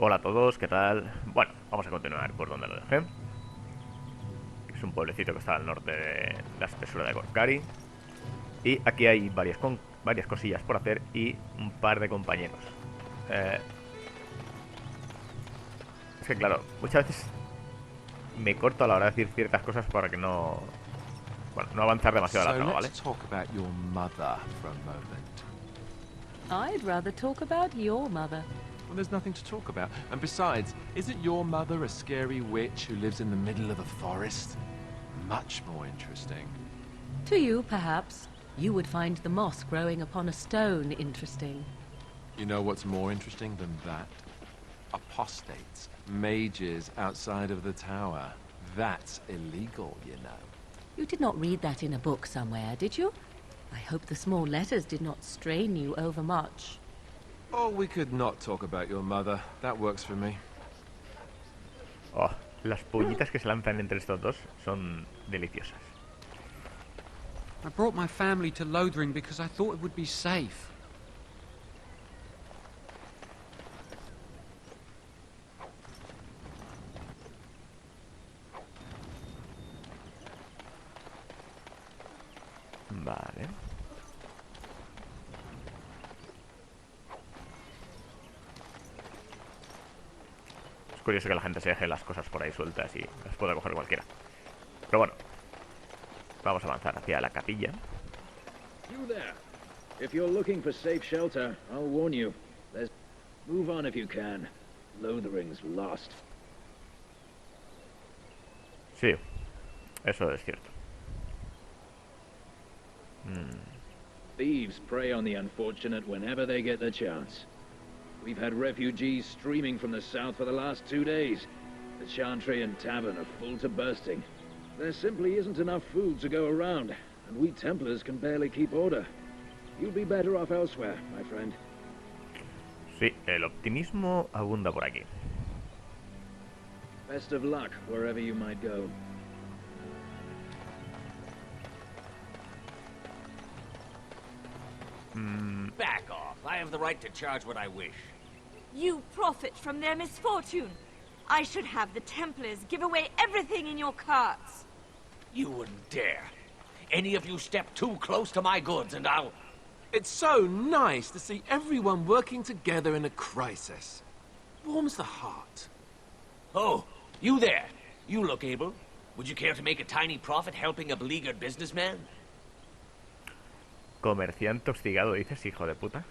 Hola a todos, ¿qué tal? Bueno, vamos a continuar por donde lo dejé. Es un pueblecito que está al norte de la espesura de Gorkari. Y aquí hay varias cosillas por hacer y un par de compañeros. Eh, es que claro, muchas veces me corto a la hora de decir ciertas cosas para que no... Bueno, no avanzar demasiado la So trama, let's ¿vale? talk about your mother for a moment. I'd rather talk about your mother. Well, there's nothing to talk about. And besides, isn't your mother a scary witch who lives in the middle of a forest? Much more interesting. To you, perhaps. You would find the moss growing upon a stone interesting. You know what's more interesting than that? Apostates, mages outside of the tower. That's illegal, you know. You did not read that in a book somewhere, did you? I hope the small letters did not strain you overmuch. Or we could not talk about your mother. That works for me. Oh, las pullitas que se lanzan entre estos dos son deliciosas. I brought my family to Lothering because I thought it would be safe. Vale. Es curioso que la gente se deje las cosas por ahí sueltas y las pueda coger cualquiera. Pero bueno, vamos a avanzar hacia la capilla. You there. If you're looking for safe shelter, I'll warn you. There's... Move on if you can. Lothering's lost. Sí, eso es cierto. Thieves prey on the unfortunate whenever they get the chance. We've had refugees streaming from the south for the last 2 days. The Chantry and Tavern are full to bursting. There simply isn't enough food to go around, and we Templars can barely keep order. You'll be better off elsewhere, my friend. Sí, el optimismo abunda por aquí. Best of luck wherever you might go. Back off. I have the right to charge what I wish. You profit from their misfortune. I should have the Templars give away everything in your carts. You wouldn't dare. Any of you step too close to my goods and I'll... It's so nice to see everyone working together in a crisis. Warms the heart. Oh, you there. You look able. Would you care to make a tiny profit helping a beleaguered businessman? Comerciante hostigado, dices, hijo de puta.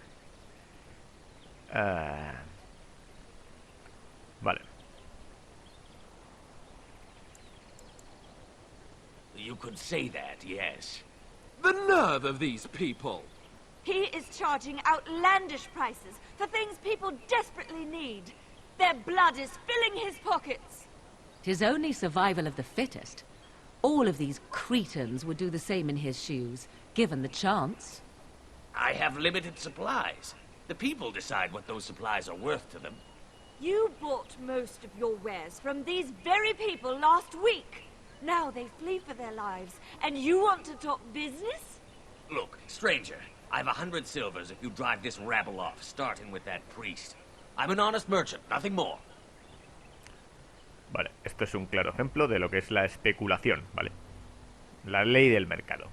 Vale. You could say that, yes. The nerve of these people! He is charging outlandish prices for things people desperately need. Their blood is filling his pockets. 'Tis only survival of the fittest. All of these cretins would do the same in his shoes, given the chance. I have limited supplies. The people decide what those supplies are worth to them. You bought most of your wares from these very people last week. Now they flee for their lives, and you want to talk business? Look, stranger, I've 100 silvers if you drive this rabble off, starting with that priest. I'm an honest merchant, nothing more. Vale, esto es un claro ejemplo de lo que es la especulación, ¿vale? La ley del mercado.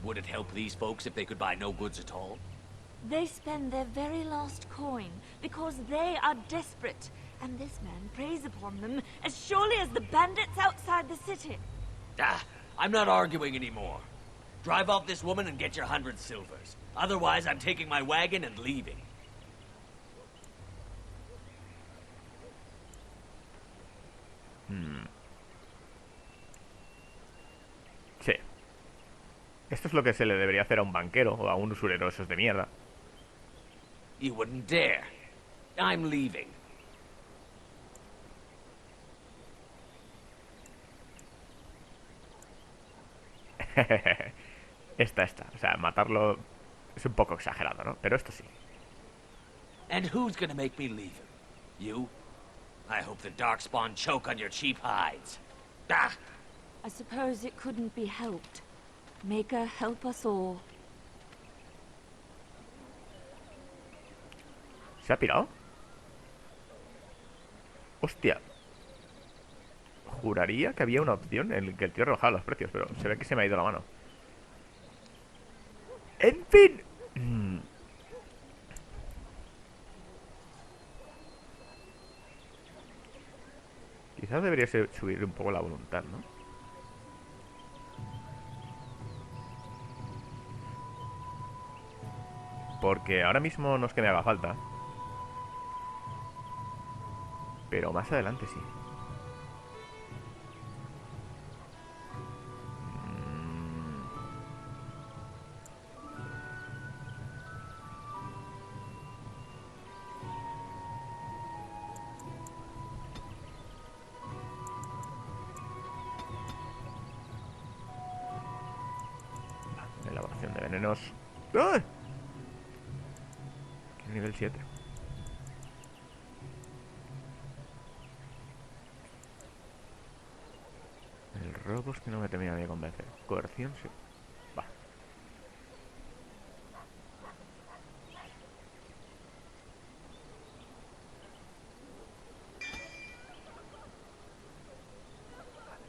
Would it help these folks if they could buy no goods at all? They spend their very last coin because they are desperate, and this man preys upon them as surely as the bandits outside the city. Ah, I'm not arguing anymore. Drive off this woman and get your 100 silvers. Otherwise, I'm taking my wagon and leaving. Sí. Esto es lo que se le debería hacer a un banquero o a un usurero esos de mierda. You wouldn't dare. I'm leaving. Esta. O sea, matarlo es un poco exagerado, ¿no? Pero esto sí. And who's gonna make me leave him? You? I hope the Darkspawn choke on your cheap hides. Ah! I suppose it couldn't be helped. Maker help us all. ¿Se ha pirado? Hostia. Juraría que había una opción en que el tío rebajaba los precios, pero se ve que se me ha ido la mano. En fin. Quizás debería subir un poco la voluntad, ¿no? Porque ahora mismo no es que me haga falta. Pero más adelante sí. Elaboración de venenos. ¡Ah! Nivel 7. El robo es que no me termina de convencer. Coerción sí. Va.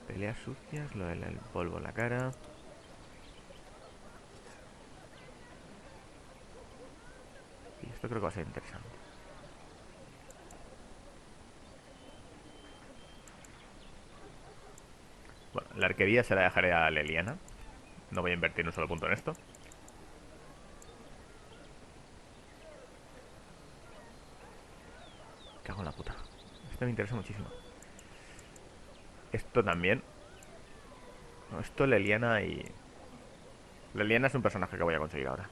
Peleas sucias, lo del polvo en la cara. Y esto creo que va a ser interesante. Bueno, la arquería se la dejaré a Leliana. No voy a invertir un solo punto en esto. Cago en la puta. Esto me interesa muchísimo. Esto también. No, esto Leliana y... Leliana es un personaje que voy a conseguir ahora.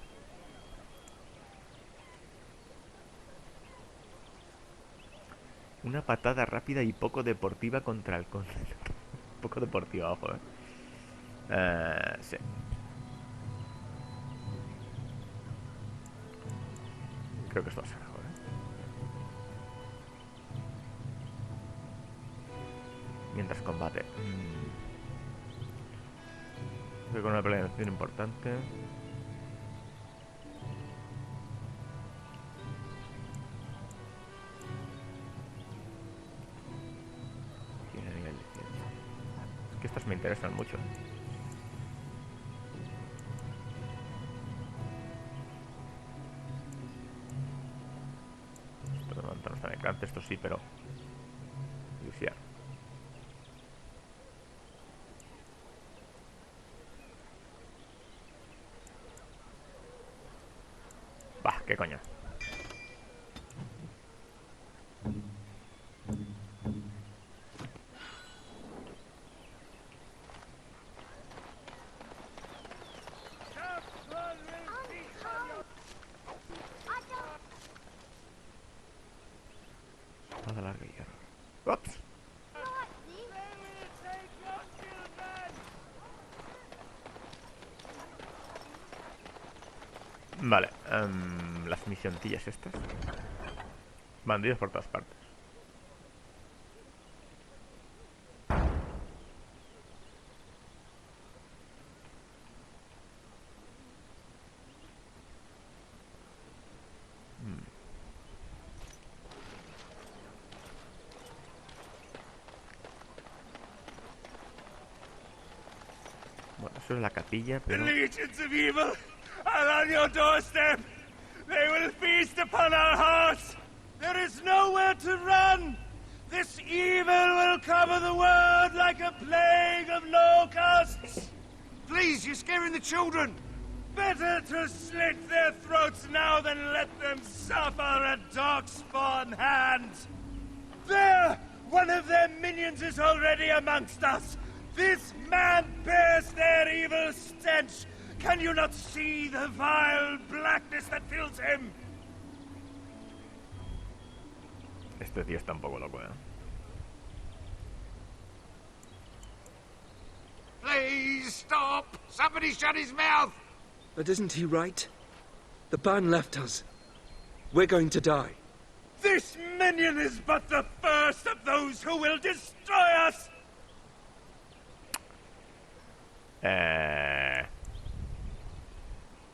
Una patada rápida y poco deportiva contra el poco deportiva, ojo, sí. Creo que esto va a ser mejor, Mientras combate. Creo que con una planeación importante. Tiene nivel 18. Es que estas me interesan mucho. Esto de momento no está necrante, esto sí, pero... Luciar. Bah, qué coño. Espada larga y hierro. Ups. Vale, las misiontillas estas. Bandidos por todas partes. Bueno, eso es la capilla, pero... Legions of evil are on your doorstep. They will feast upon our hearts. There is nowhere to run. This evil will cover the world like a plague of locusts. Please, you're scaring the children. Better to slit their throats now than let them suffer at darkspawn hands. There! One of their minions is already amongst us. This man bears their evil stench. Can you not see the vile blackness that fills him? Este tío está un poco loco, Please stop! Somebody shut his mouth! But isn't he right? The ban left us. We're going to die. This minion is but the first of those who will destroy us!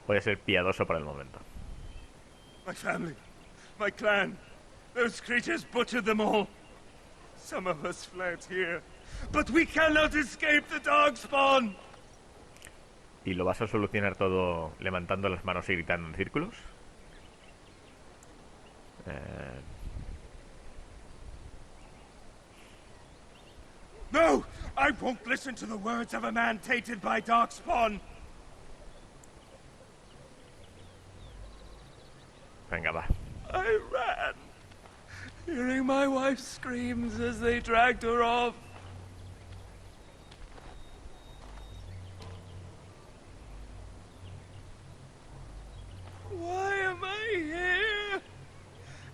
Voy a ser piadoso por el momento. My family, My clan. Those creatures butchered them all. Some of us fled here. But we cannot escape the darkspawn. ¿Y lo vas a solucionar todo levantando las manos y gritando en círculos? No! I won't listen to the words of a man tainted by darkspawn. Venga, va. I ran, hearing my wife's screams as they dragged her off. Why am I here?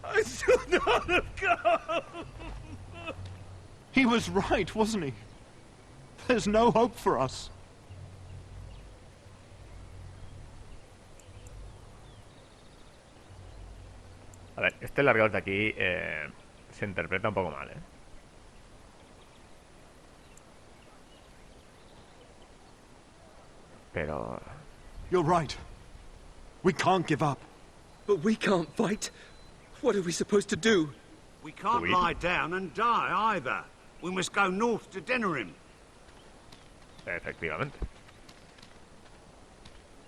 I should not have come. He was right, wasn't he? There's no hope for us. A ver, este largado de aquí se interpreta un poco mal, ¿eh? Pero... You're right. We can't give up. But we can't fight. What are we supposed to do? We can't lie down and die either. We must go north to Denerim. Efectivamente.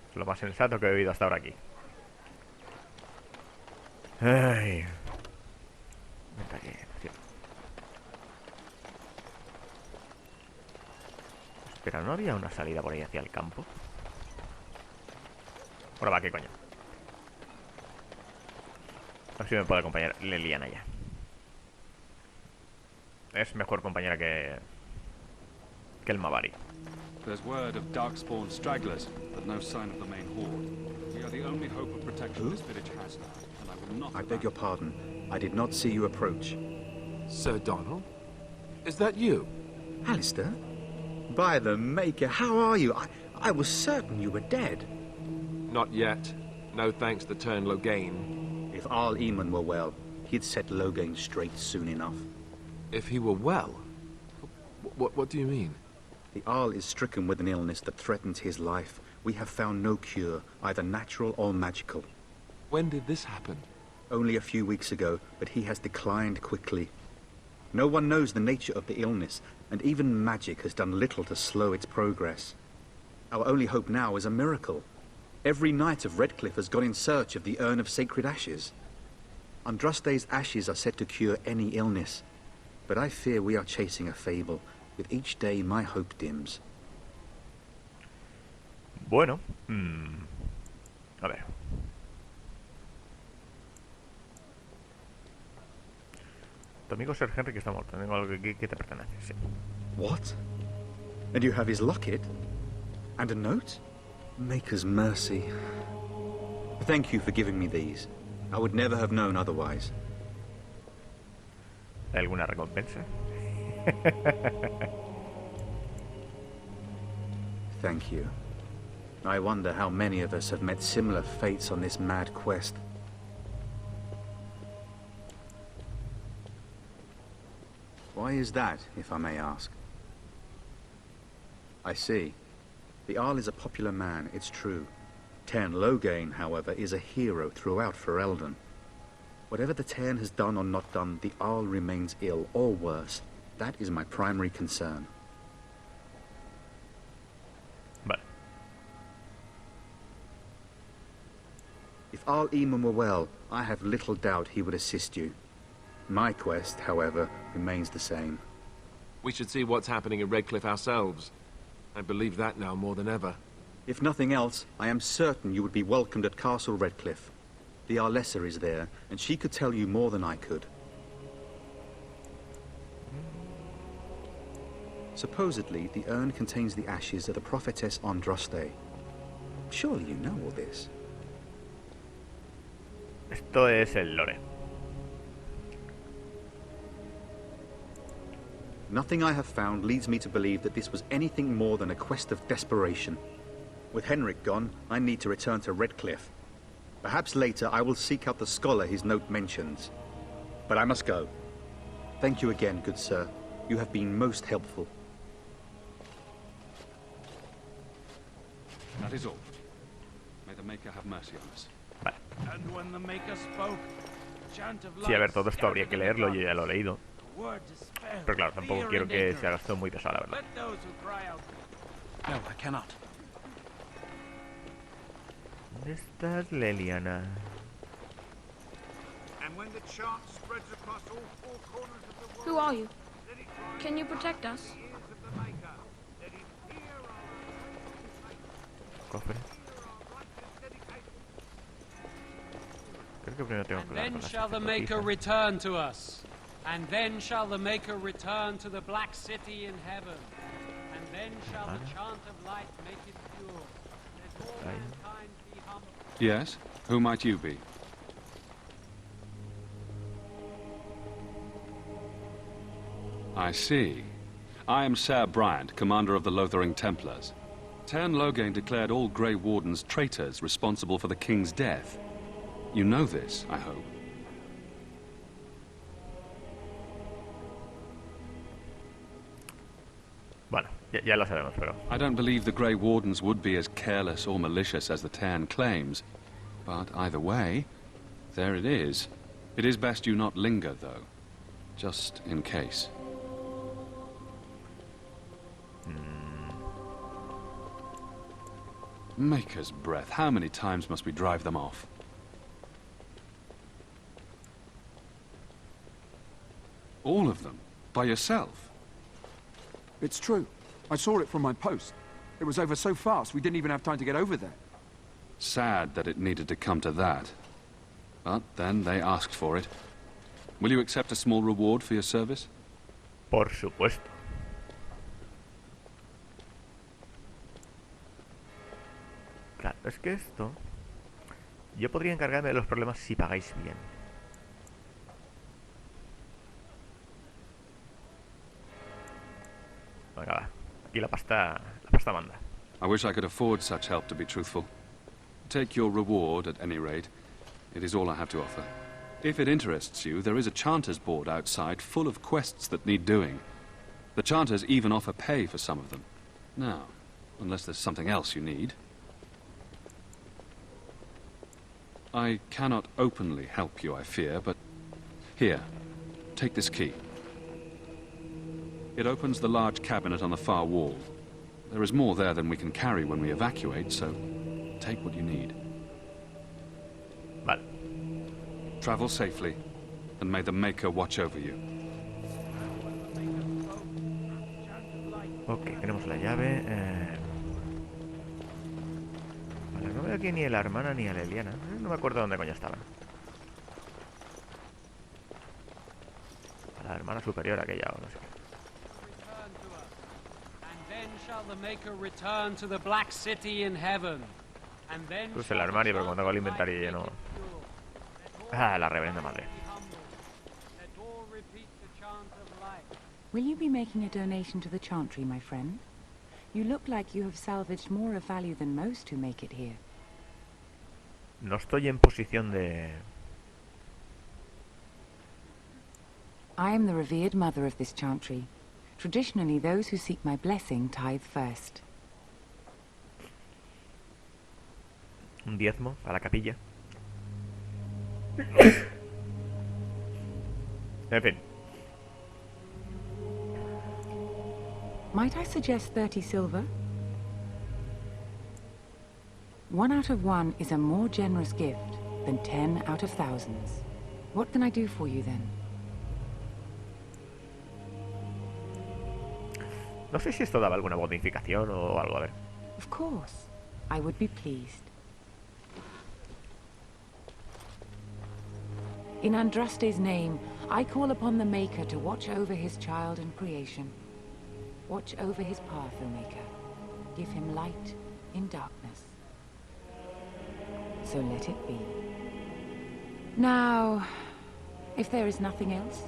Es lo más sensato que he oído hasta ahora aquí. Ay. Vente aquí, tío. Espera, ¿no había una salida por ahí hacia el campo? Ahora va, ¿qué coño? A ver si me puede acompañar Leliana ya. Es mejor compañera que el Mavari. There's word of darkspawn stragglers, but no sign of the main horde. We are the only hope of protection this village has now, and I will not... I beg your pardon. I did not see you approach. Sir Donald? Is that you? Alistair? By the Maker, how are you? I was certain you were dead. Not yet. No thanks to turn Loghain. If Arl Eamon were well, he'd set Loghain straight soon enough. If he were well? What do you mean? The Arl is stricken with an illness that threatens his life. We have found no cure, either natural or magical. When did this happen? Only a few weeks ago, but he has declined quickly. No one knows the nature of the illness, and even magic has done little to slow its progress. Our only hope now is a miracle. Every knight of Redcliffe has gone in search of the Urn of Sacred Ashes. Andraste's ashes are said to cure any illness, but I fear we are chasing a fable. With each day, my hope dims. Bueno, a ver. Tu amigo Sir Henry que está muerto. Tengo algo que te pertenece, sí. What? And you have his locket? And a note? Maker's mercy. Thank you for giving me these. I would never have known otherwise. ¿Alguna recompensa? Thank you. I wonder how many of us have met similar fates on this mad quest. Why is that, if I may ask? I see. The Arl is a popular man, it's true. Tairn Loghain, however, is a hero throughout Ferelden. Whatever the Tairn has done or not done, the Arl remains ill, or worse. That is my primary concern. Vale. If Arl Eamon were well, I have little doubt he would assist you. My quest, however, remains the same. We should see what's happening in Redcliffe ourselves. I believe that now more than ever. If nothing else, I am certain you would be welcomed at Castle Redcliffe. The Arlessa is there, and she could tell you more than I could. Supposedly, the urn contains the ashes of the prophetess Andraste. Surely you know all this. Esto es el lore. Nothing I have found leads me to believe that this was anything more than a quest of desperation. With Henrik gone, I need to return to Redcliffe. Perhaps later I will seek out the scholar his note mentions. But I must go. Thank you again, good sir. You have been most helpful. That is all. May the Maker have mercy on us. And when the Maker spoke, Sí, a ver, todo esto habría que leerlo, yo ya lo he leído. Pero claro, tampoco quiero que se haga esto muy pesado, la verdad. No, I cannot. ¿Dónde estás, Leliana? Who are you? Can you protect us? Cofre. Creo que primero tengo que hablar Then con las shall the Maker return to us. And then shall the Maker return to the Black City in heaven. And then shall the chant of light make it pure. Let all mankind be humble. Yes? Who might you be? I see. I am Ser Bryant, commander of the Lothering Templars. Tern Loghain declared all Grey Wardens traitors responsible for the king's death. You know this, I hope. Bueno, ya lo sabemos, pero... I don't believe the Grey Wardens would be as careless or malicious as the Tern claims. But either way, there it is. It is best you not linger, though. Just in case. Maker's breath. How many times must we drive them off? All of them? By yourself? It's true. I saw it from my post. It was over so fast, we didn't even have time to get over there. Sad that it needed to come to that. But then they asked for it. Will you accept a small reward for your service? Por supuesto. Claro, es que esto... Yo podría encargarme de los problemas si pagáis bien. Venga, va. Aquí la pasta manda. I wish I could afford such help, to be truthful. Take your reward, at any rate. It is all I have to offer. If it interests you, there is a Chanters board outside full of quests that need doing. The Chanters even offer pay for some of them. Now, unless there's something else you need. I cannot openly help you, I fear, but... Here, take this key. It opens the large cabinet on the far wall. There is more there than we can carry when we evacuate, so take what you need. Vale. Travel safely, and may the Maker watch over you. Ok, tenemos la llave. Vale, no veo aquí ni a la hermana ni a la Leliana. No me acuerdo dónde coño estaban. A la hermana superior aquella o no sé qué. Puse el armario, pero cuando hago el inventario lleno. Ah, la reverenda madre. Will you be making a donation to the Chantry, my friend? You look like you have salvaged more of value than most who make it here. No estoy en posición de... I am the revered mother of this Chantry. Traditionally, those who seek my blessing tithe first. Un diezmo a la capilla. En fin. Might I suggest 30 silver? 1 out of 1 is a more generous gift than 10 out of thousands. What can I do for you then? No sé si esto daba alguna bonificación o algo, a ver. Of course. I would be pleased. In Andraste's name, I call upon the Maker to watch over his child and creation. Watch over his path, O Maker. Give him light in darkness. So let it be. Now, if there is nothing else...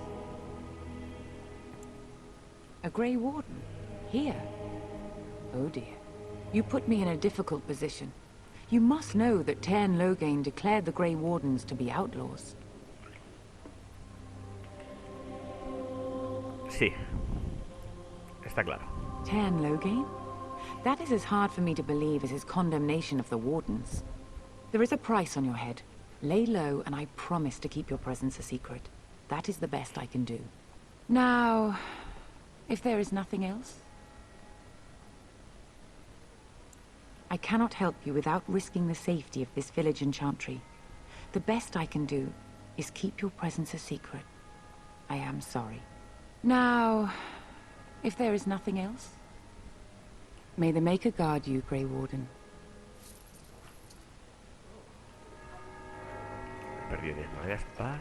A Grey Warden? Here? Oh dear. You put me in a difficult position. You must know that Tern Loghain declared the Grey Wardens to be outlaws. Sí. Está claro. Tern Loghain? That is as hard for me to believe as his condemnation of the Wardens. There is a price on your head. Lay low, and I promise to keep your presence a secret. That is the best I can do. Now, if there is nothing else, I cannot help you without risking the safety of this village and chantry. The best I can do is keep your presence a secret. I am sorry. Now, if there is nothing else, may the Maker guard you, Grey Warden. Perdió 10 monedas para...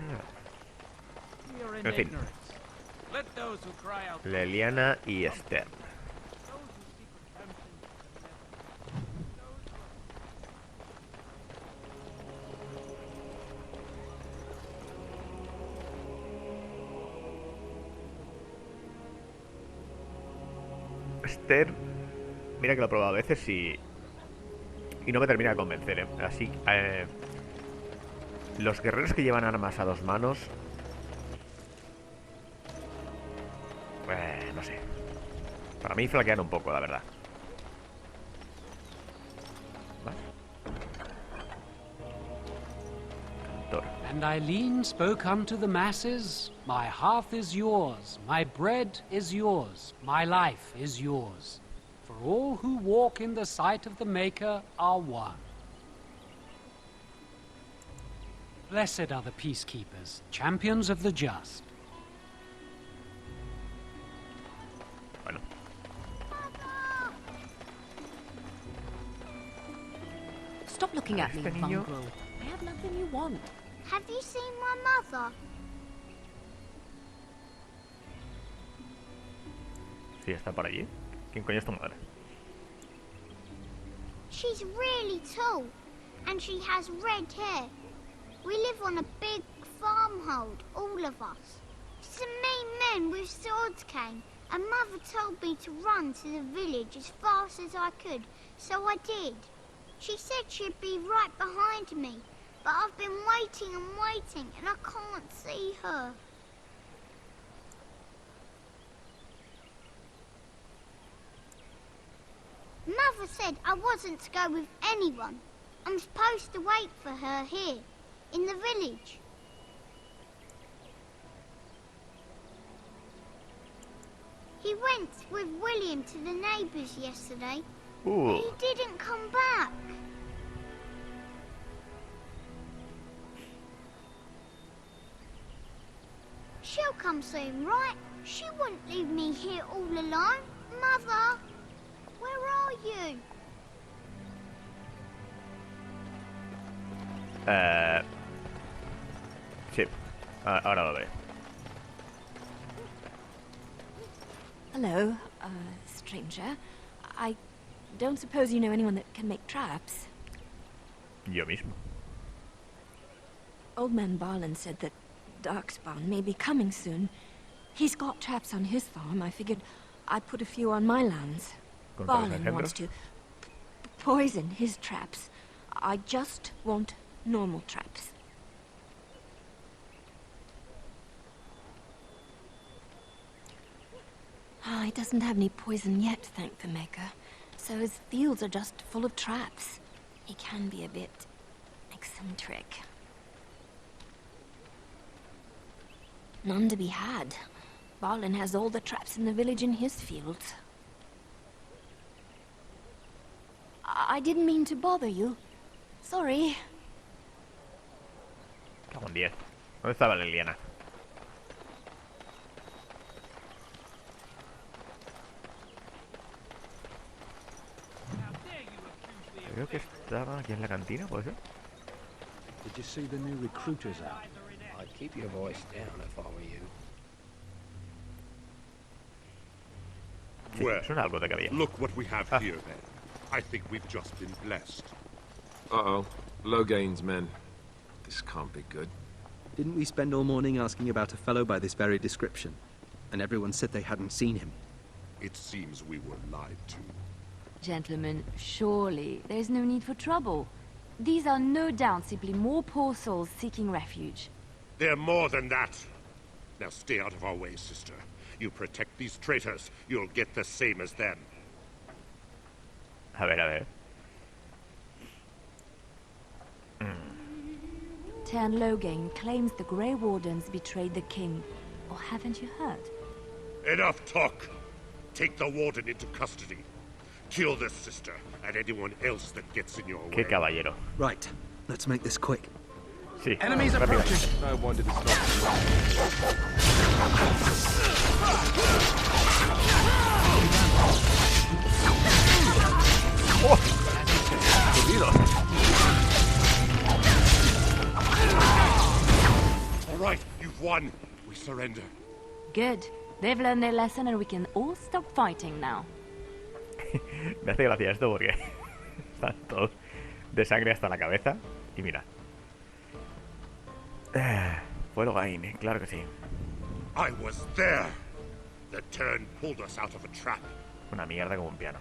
We are in En fin. ignorance. Let those who cry out. Leliana y Esther. Esther, mira que lo he probado a veces y no me termina de convencer, ¿eh? Así, los guerreros que llevan armas a dos manos, no sé, para mí flaquean un poco, la verdad. And Eileen spoke unto the masses, my hearth is yours, my bread is yours, my life is yours. For all who walk in the sight of the Maker are one. Blessed are the peacekeepers, champions of the just. Bueno. Stop looking at me, mongrel. I have nothing you want. Have you seen my mother? Sí, está por allí. ¿Quién coño es tu madre? She's really tall, and she has red hair. We live on a big farmhold, all of us. Some mean men with swords came, and Mother told me to run to the village as fast as I could, so I did. She said she'd be right behind me, but I've been waiting and waiting, and I can't see her. Mother said I wasn't to go with anyone. I'm supposed to wait for her here, in the village. He went with William to the neighbours yesterday. Ooh. He didn't come back. She'll come soon, right? She wouldn't leave me here all alone. Mother, where are you? Sí, ahora lo veo. Hello, stranger. I don't suppose you know anyone that can make traps? Yo mismo. Old man Barlin said that Darkspawn may be coming soon. He's got traps on his farm. I figured I'd put a few on my lands. Barlin wants to poison his traps. I just want normal traps. He doesn't have any poison yet, thank the Maker. So his fields are just full of traps. He can be a bit eccentric. None to be had. Barlin has all the traps in the village in his fields. I didn't mean to bother you. Sorry. Cago en 10. ¿Dónde estaba Leliana? Creo que estaba aquí en la cantina, ¿puede ser? Did you see the new recruiters out? I'd keep your voice down if I were you. Sí, suena algo de que había. Look what we have here, then. I think we've just been blessed. Uh-oh. Loghain's men. This can't be good. Didn't we spend all morning asking about a fellow by this very description? And everyone said they hadn't seen him. It seems we were lied to. Gentlemen, surely there's no need for trouble. These are no doubt simply more poor souls seeking refuge. They're more than that. Now stay out of our way, sister. You protect these traitors, you'll get the same as them. A ver, a ver. Tern Logain claims the Grey Wardens betrayed the king. Or haven't you heard? Enough talk! Take the warden into custody. Kill this sister and anyone else that gets in your way. Qué caballero. Right. Let's make this quick. Sí. Enemies rápido. approaching. No wonder this ¡Oh! ¡Jodido! All right, you've won. We surrender. Good. They've learned their lesson and we can all stop fighting now. Me hace gracia esto porque están todos de sangre hasta la cabeza. Y mira. Puedo gain, claro que sí. I was there. The turn pulled us out of a trap. Una mierda como un piano.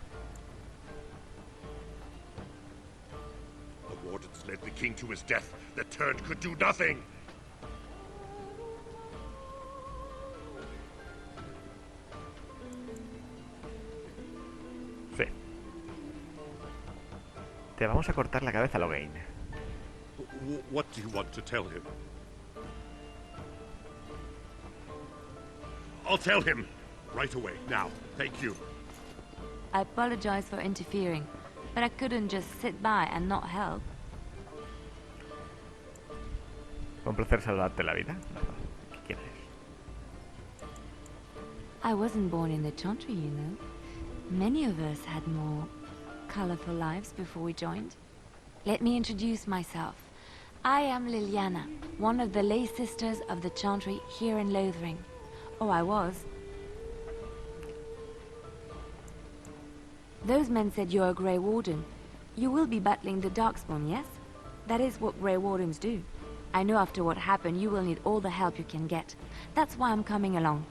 The wardens led the king to his death. The turn could do nothing. Sí. Te vamos a cortar la cabeza, Logain. What do you want to tell him? I'll tell him. Right away, now. Thank you. I apologize for interfering, but I couldn't just sit by and not help. ¿Un placer salvarte la vida? ¿Qué quieres? I wasn't born in the Chantry, you know. Many of us had more colorful lives before we joined. Let me introduce myself. I am Liliana, one of the lay sisters of the Chantry here in Lothering. Or I was. Those men said you're a Grey Warden. You will be battling the Darkspawn, yes? That is what Grey Wardens do. I know after what happened, you will need all the help you can get. That's why I'm coming along.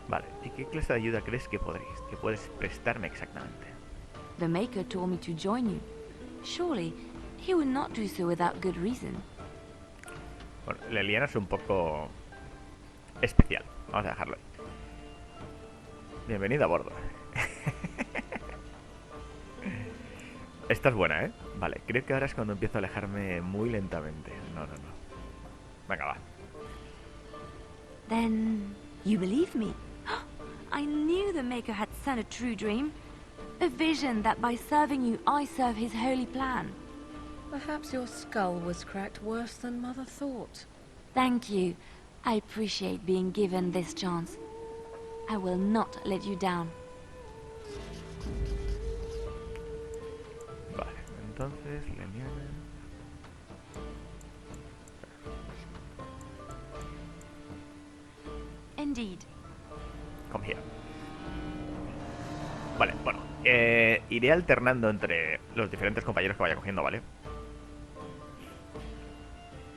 Vale, ¿y qué clase de ayuda crees que puedes prestarme exactamente? The Maker told me to join you. Surely, he would not do so without good reason. Bueno, Liliana es un poco especial. Vamos a dejarlo ahí. Bienvenida a bordo. Esta es buena, ¿eh? Vale, creo que ahora es cuando empiezo a alejarme muy lentamente. No. Venga, va. Then, you believe me? I knew the Maker had sent a true dream. A vision that by serving you, I serve his holy plan. Perhaps your skull was cracked worse than Mother thought. Thank you. I appreciate being given this chance. I will not let you down. Vale, entonces Liliana. Indeed. Come here. Vale, bueno. Iré alternando entre los diferentes compañeros que vaya cogiendo, ¿vale?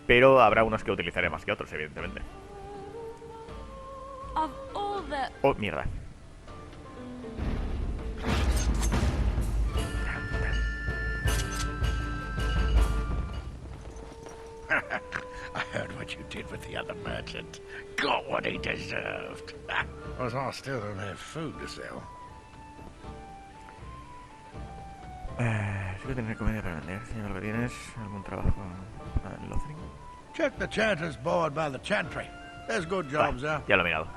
Pero habrá unos que utilizaré más que otros, evidentemente. Of all the... Oh, mierda. I heard what you did with the other merchant. Got what he deserved. Because I still don't have food to sell. Sí que tienes comida para vender. Señor, lo que tienes, algún trabajo en Lothering. Check the chanter's board by the chantry. There's good jobs there. Ya lo he mirado.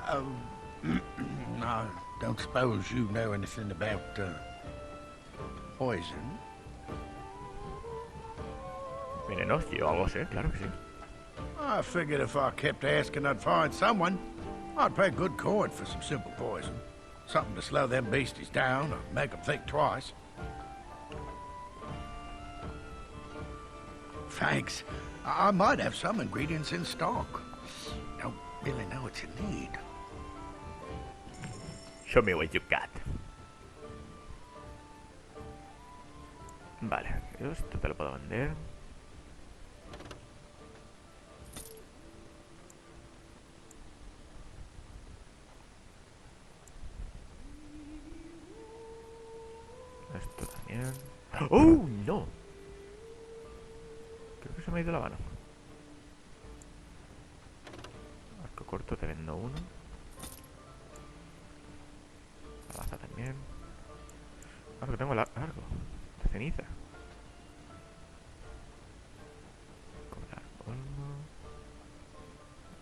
I don't suppose you know anything about poison. Venenocio, algo sé, claro que sí. I figured if I kept asking, I'd find someone. I'd pay good coin for some simple poison. Something to slow them beasties down or make them think twice. Thanks. I might have some ingredients in stock. Don't really know what you need. Show me what you got. Vale, esto te lo puedo vender. Esto también. ¡Oh, no! Creo que se me ha ido la mano. Arco corto te vendo uno. La baza también. Ah, que tengo largo. De ceniza. Cobrar polvo.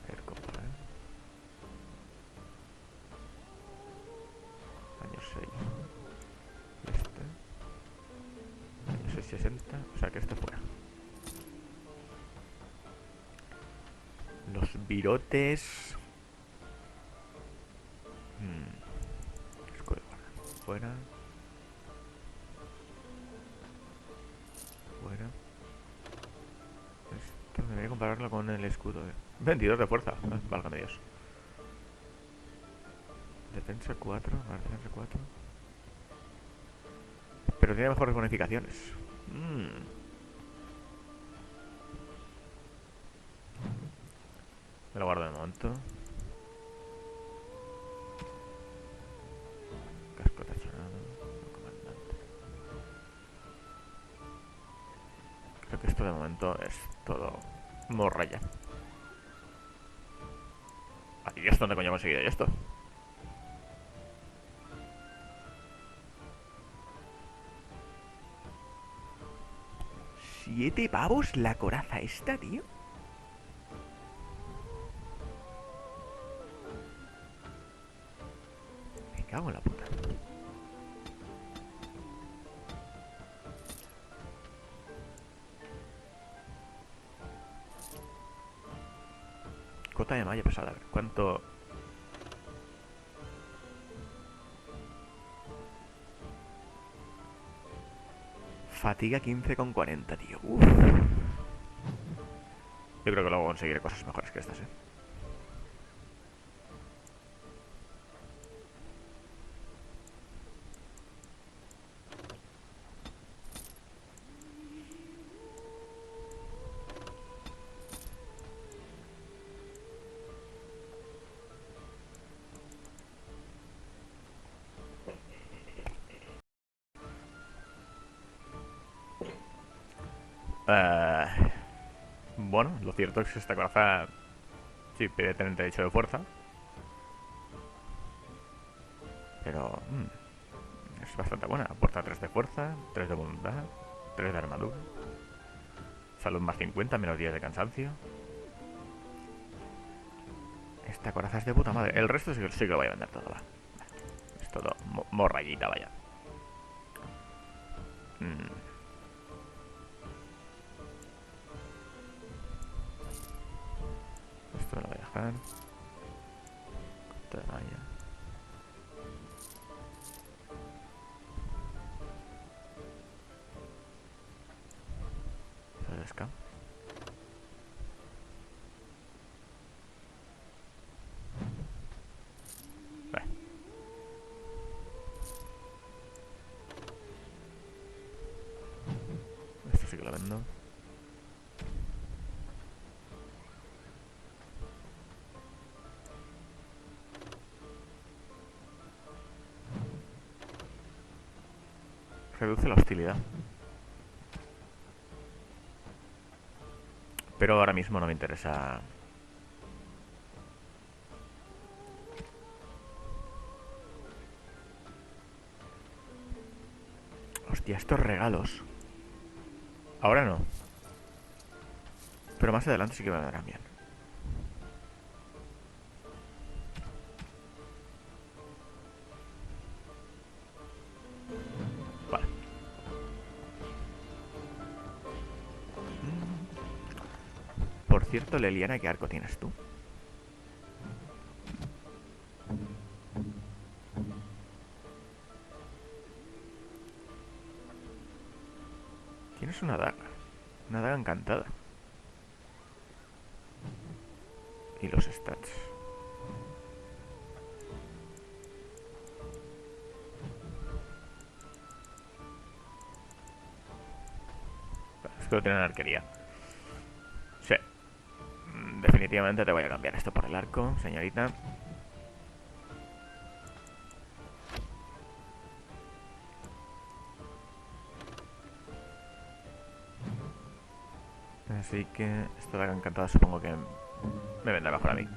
Ver comprar. Año 6. Este. Año 660. O sea que este fuera. Los virotes. Escudo de guarda. Fuera. Fuera. Esto debería compararlo con el escudo. 22 de fuerza. Válgame Dios. Defensa 4. Defensa 4. Pero tiene mejores bonificaciones. Me lo guardo de momento. Casco tachonado. Comandante. Creo que esto de momento es todo morralla. Ay, Dios, ¿dónde coño he conseguido yo esto? ¿7 pavos la coraza esta, tío? Me cago en la puta. Cota de malla pesada. A ver, ¿cuánto? Fatiga 15,40, tío. Uf. Yo creo que luego conseguiré cosas mejores que estas, Bueno, lo cierto es que esta coraza sí pide 38 de fuerza. Pero es bastante buena. Aporta 3 de fuerza, 3 de voluntad, 3 de armadura. Salud más 50, menos 10 de cansancio. Esta coraza es de puta madre. El resto sí que lo voy a vender todo, va. Es todo morrayita, vaya. Esto me lo voy a dejar. Corta de malla. Esto es scam. Esto sí que lo vendo. Reduce la hostilidad. Pero ahora mismo no me interesa. Hostia, estos regalos. Ahora no. Pero más adelante sí que me vendrán bien. Vale. Por cierto, Leliana, ¿qué arco tienes tú? Tienes una daga. Una daga encantada. Y los stats. Es que lo tienen en arquería. Sí. Definitivamente te voy a cambiar esto por el arco, señorita. Así que esta daga encantada supongo que me vendrá mejor a mí.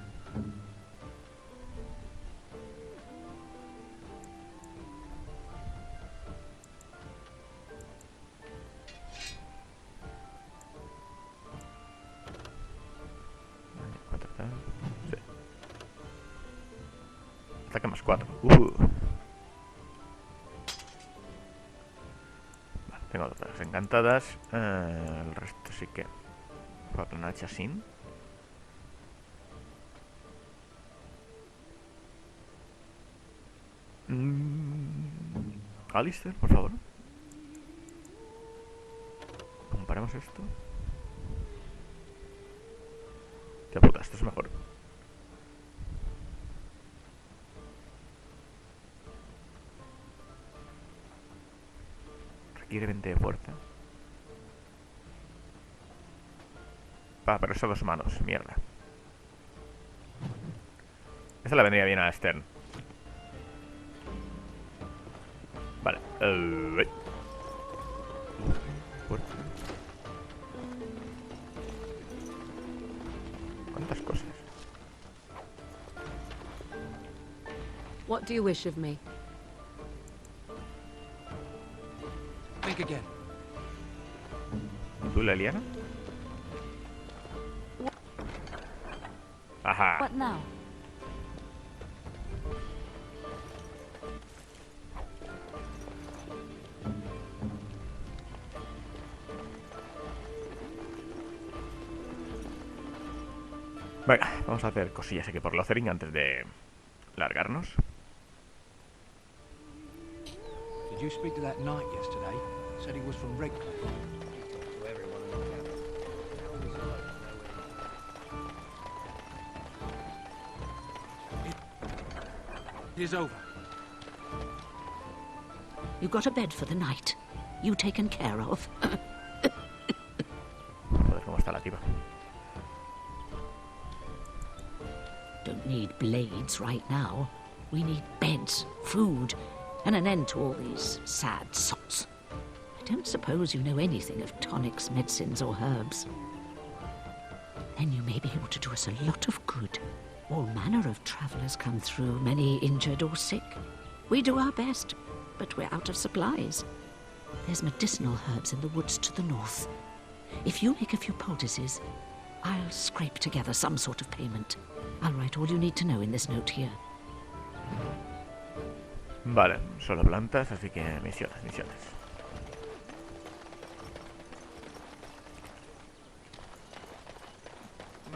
Ataque más 4. Vale, tengo otras encantadas. El resto sí que... Puedo hacer una hacha sin. Alistair, por favor. Comparamos esto. Qué puta, esto es mejor. Requiere 20 de fuerza. Pero eso 2 manos, mierda. Esa le vendría bien a Stern. Vale. ¿Cuántas cosas? What do you wish of me? Think again. ¿Tú, Leliana? Ajá. What now? Venga, vamos a hacer cosillas aquí por Lothering antes de largarnos. Did you speak to that knight yesterday? Said he was from Redcliffe. It is over. You got a bed for the night. You taken care of. Joder, cómo está la tipa. Don't need blades right now. We need beds, food, and an end to all these sad sots. I don't suppose you know anything of tonics, medicines, or herbs. Then you may be able to do us a lot of good. All manner of travellers come through, many injured or sick. We do our best, but we're out of supplies. There's medicinal herbs in the woods to the north. If you make a few poultices, I'll scrape together some sort of payment. I'll write all you need to know in this note here. Vale, solo plantas, así que misiones, misiones.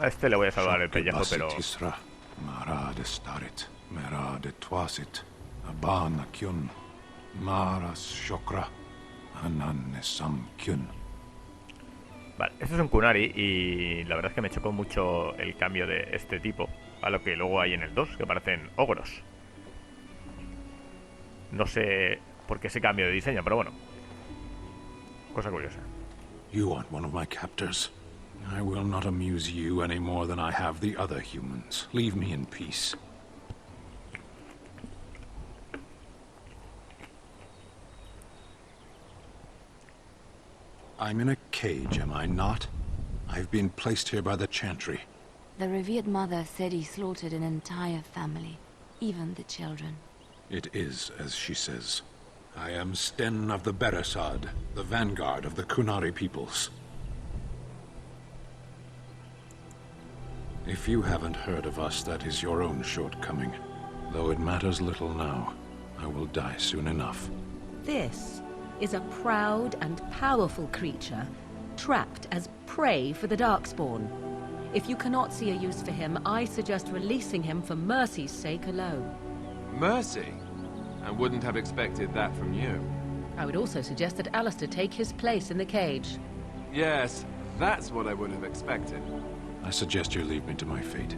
A este le voy a salvar el pellejo, pero... Vale, este es un Kunari y la verdad es que me chocó mucho el cambio de este tipo a lo que luego hay en el 2, que parecen ogros. No sé por qué ese cambio de diseño, pero bueno. Cosa curiosa. You want one of my captors? I will not amuse you any more than I have the other humans. Leave me in peace. I'm in a cage, am I not? I've been placed here by the Chantry. The revered mother said he slaughtered an entire family, even the children. It is as she says. I am Sten of the Beresad, the vanguard of the Kunari peoples. If you haven't heard of us, that is your own shortcoming. Though it matters little now. I will die soon enough. This is a proud and powerful creature, trapped as prey for the Darkspawn. If you cannot see a use for him, I suggest releasing him for mercy's sake alone. Mercy? I wouldn't have expected that from you. I would also suggest that Alistair take his place in the cage. Yes, that's what I would have expected. I suggest you leave me to my fate.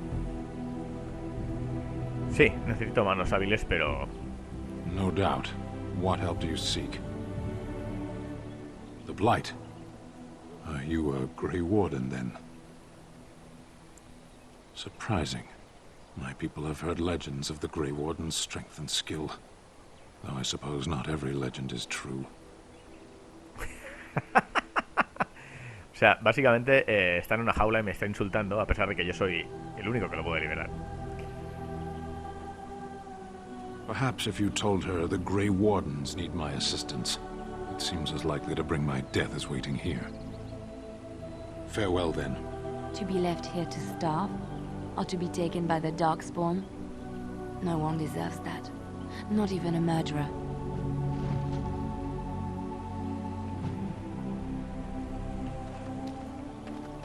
Sí, necesito manos hábiles, pero... No doubt. What help do you seek? The Blight. Are you a Grey Warden, then? Surprising. My people have heard legends of the Grey Warden's strength and skill. Though I suppose not every legend is true. O sea, básicamente está en una jaula y me está insultando a pesar de que yo soy el único que lo puede liberar. Perhaps if you told her the Grey Wardens need my assistance, it seems as likely to bring my death as waiting here. Farewell, then. To be left here to starve? Or to be taken by the Darkspawn? No one deserves that. Not even a murderer.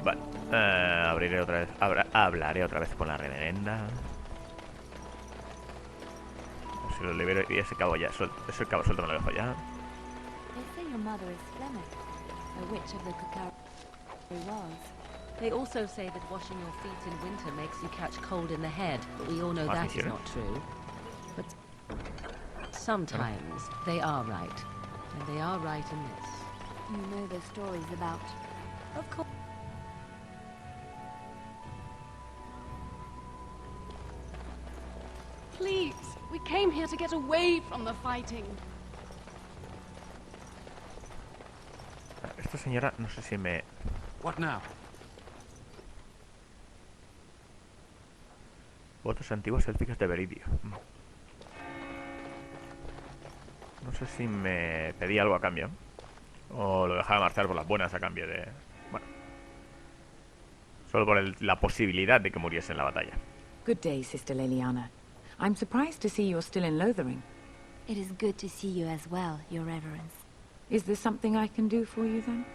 Vale, hablaré otra vez con la reverenda. Si lo libero y ese cabo ya suelto, ese cabo suelto me lo dejo ya. They also say that washing your feet in winter makes you catch cold in the head, but we all know that is not true. But sometimes they are right, and they are right in this. You know the stories about... Of course. Please, we came here to get away from the fighting. Esta señora, no sé si me... What now? Votos antiguos élficos de Veridio. No sé si me pedí algo a cambio. O lo dejaba marchar por las buenas a cambio de... Bueno. Solo por la posibilidad de que muriese en la batalla. Good day, Sister Leliana. I'm surprised to see you're still in Lothering. It is good to see you as well, Your Reverence. Is there something I can do for you, then?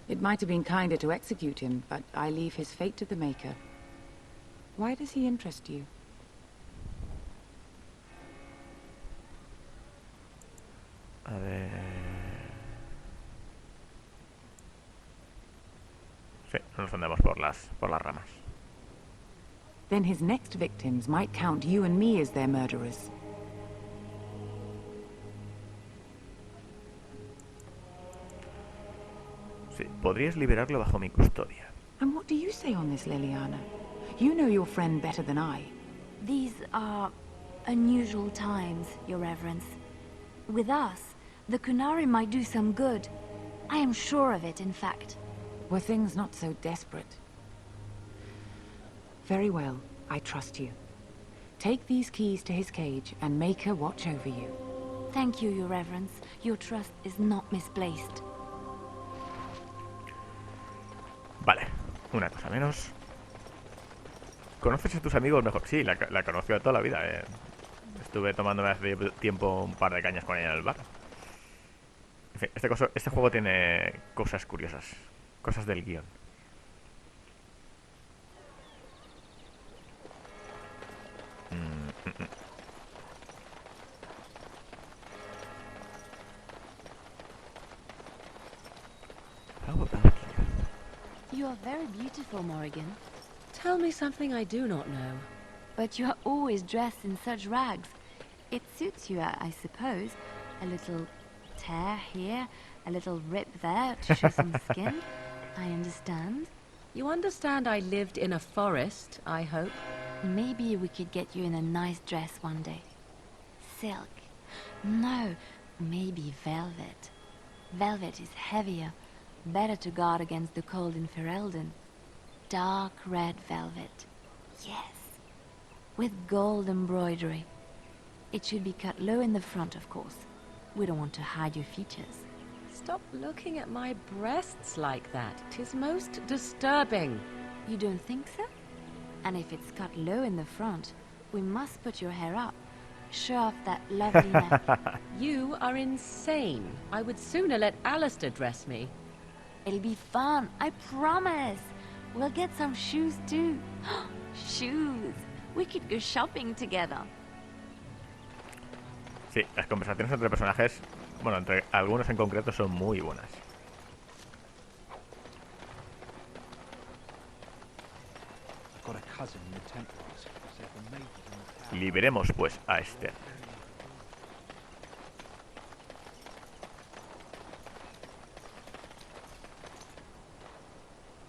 It might have been kinder to execute him, but I leave his fate to the Maker. Why does he interest you? A ver... Sí, no nos andamos por las ramas. Then his next victims might count you and me as their murderers. Sí, podrías liberarlo bajo mi custodia. And what do you say on this, Leliana? You know your friend better than I. These are unusual times, Your Reverence. With us, the Kunari might do some good. I am sure of it, in fact. Were things not so desperate? Very well, I trust you. Take these keys to his cage and make her watch over you. Thank you, Your Reverence. Your trust is not misplaced. Vale, una cosa menos. ¿Conoces a tus amigos mejor? Sí, la conozco de toda la vida. Estuve tomándome hace tiempo un par de cañas con ella en el bar. En fin, este juego tiene cosas curiosas. Cosas del guión. How about you? You are very beautiful, Morrigan. Tell me something I do not know. But you are always dressed in such rags. It suits you, I suppose. A little tear here, a little rip there to show some skin. I understand. You understand I lived in a forest, I hope? Maybe we could get you in a nice dress one day. Silk. No, maybe velvet. Velvet is heavier, better to guard against the cold in Ferelden. Dark red velvet. Yes. With gold embroidery. It should be cut low in the front, of course. We don't want to hide your features. Stop looking at my breasts like that. 'Tis most disturbing. You don't think so? And if it's cut low in the front, we must put your hair up. Show off that lovely neck. You are insane. I would sooner let Alistair dress me. It'll be fun, I promise. We'll get some shoes too. Shoes. We could go shopping together. Sí, las conversaciones entre personajes, bueno, entre algunos en concreto, son muy buenas. Liberemos pues a Esther.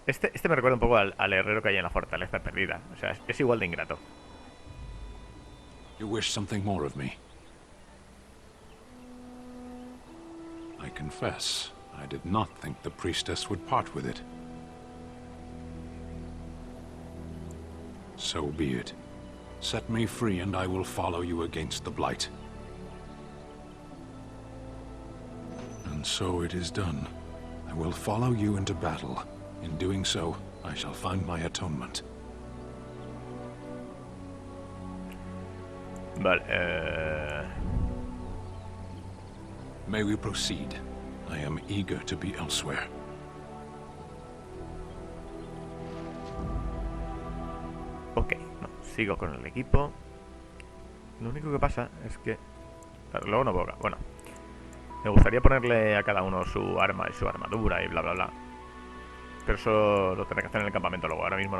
Este me recuerda un poco al herrero que hay en la fortaleza perdida. O sea, es igual de ingrato. You wish something more of me? I confess, I did not think the priestess would part with it. So be it. Set me free and I will follow you against the Blight. And so it is done. I will follow you into battle. In doing so, I shall find my atonement. Vale, May we proceed? I am eager to be elsewhere. Ok, no, sigo con el equipo. Lo único que pasa es que... Claro, luego no puedo... Bueno, me gustaría ponerle a cada uno su arma y su armadura y bla bla bla. Pero eso lo tendré que hacer en el campamento luego. Ahora mismo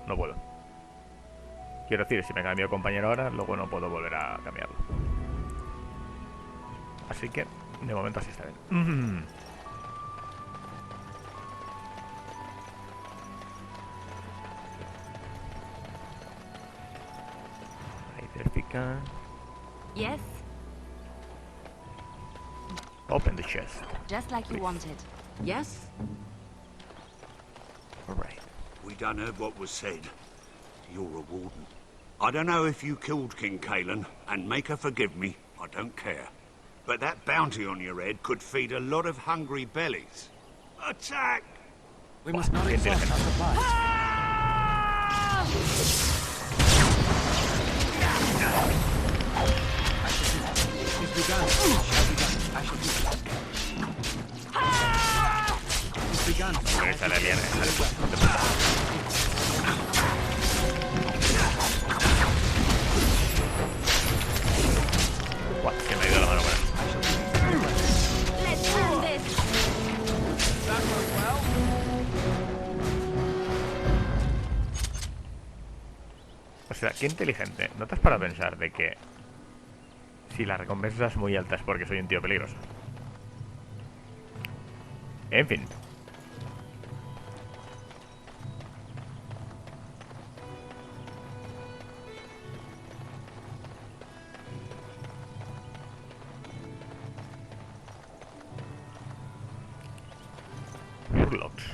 no puedo. Quiero decir, si me cambio de compañero ahora, luego no puedo volver a cambiarlo. Así que, de momento así está bien. Ahí verifica. Yes, Open the chest. just like you wanted. Yes? Alright. We done heard what was said. You're a warden. I don't know if you killed King Kalen, and make her forgive me, I don't care. But that bounty on your head could feed a lot of hungry bellies. Attack! We must not exhaust our supplies. It's begun. I shall do that. It's begun. Sale bien, Buah, que me ha ido la mano con él. Let's turn this. That went well. O sea, qué inteligente. ¿No te has para pensar de que si la recompensa es muy alta es porque soy un tío peligroso? En fin. Urlocs.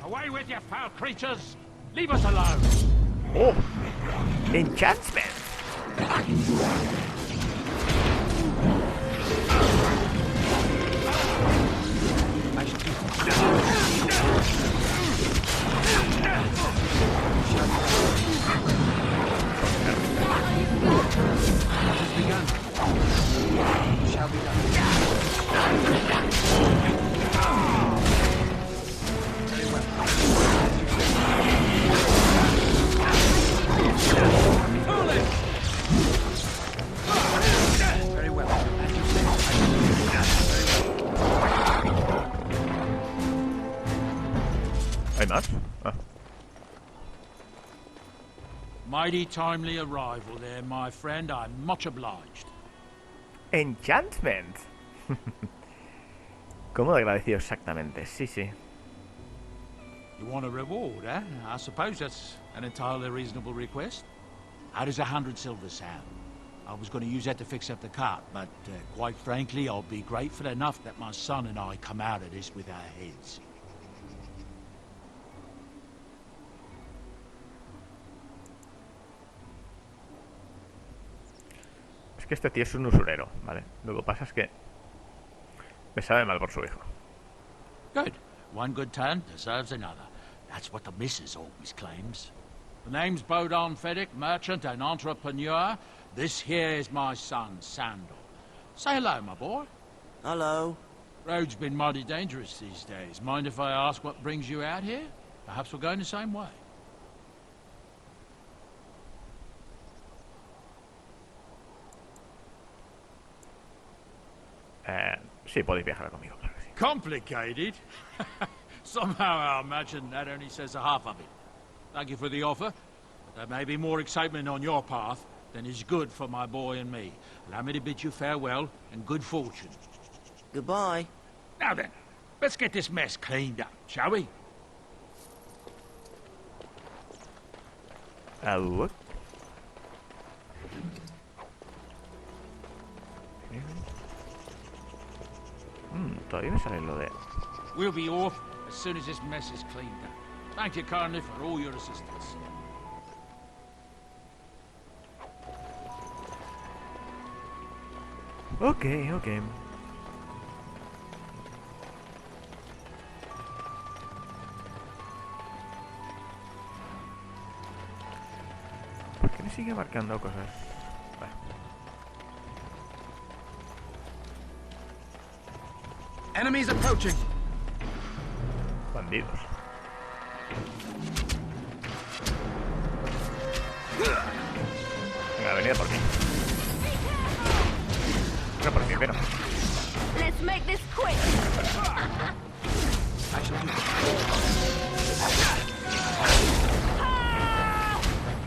Away with you, foul creatures! Leave us alone! ¡Oh! ¡Enchantment! Shall be done. Very well. Very well. As you say. ¿Hay más? Ah. Mighty timely arrival there, my friend. I'm much obliged. Enchantment. ¿Cómo de agradecido exactamente? Sí, sí. You want a reward, eh? I suppose that's an entirely reasonable request. How does 100 silver sound? I was going to use that to fix up the cart, but quite frankly, I'll be grateful enough that my son and I come out of this with our heads. Es que este tío es un usurero, ¿vale? Lo que pasa es que me sabe mal por su hijo. Good. One good turn deserves another. That's what the missus always claims. The name's Bodon Feddick, merchant and entrepreneur. This here is my son, Sandal. Say hello, my boy. Hello. Road's been mighty dangerous these days. Mind if I ask what brings you out here? Perhaps we're going the same way. Sí, podéis viajar conmigo, claro que sí. Complicated? Somehow I imagine that only says a half of it. Thank you for the offer, but there may be more excitement on your path than is good for my boy and me. Allow me to bid you farewell and good fortune. Goodbye. Now then, let's get this mess cleaned up, shall we? What? Todavía me sale lo de... We'll be off as soon as this mess is cleaned up. Thank you kindly for all your assistance. Ok. ¿Por qué me sigue marcando cosas? Bueno. Enemies approaching. Bandidos. Venga, venid por mí. Venga por mí, pero. Let's make this quick. I shall do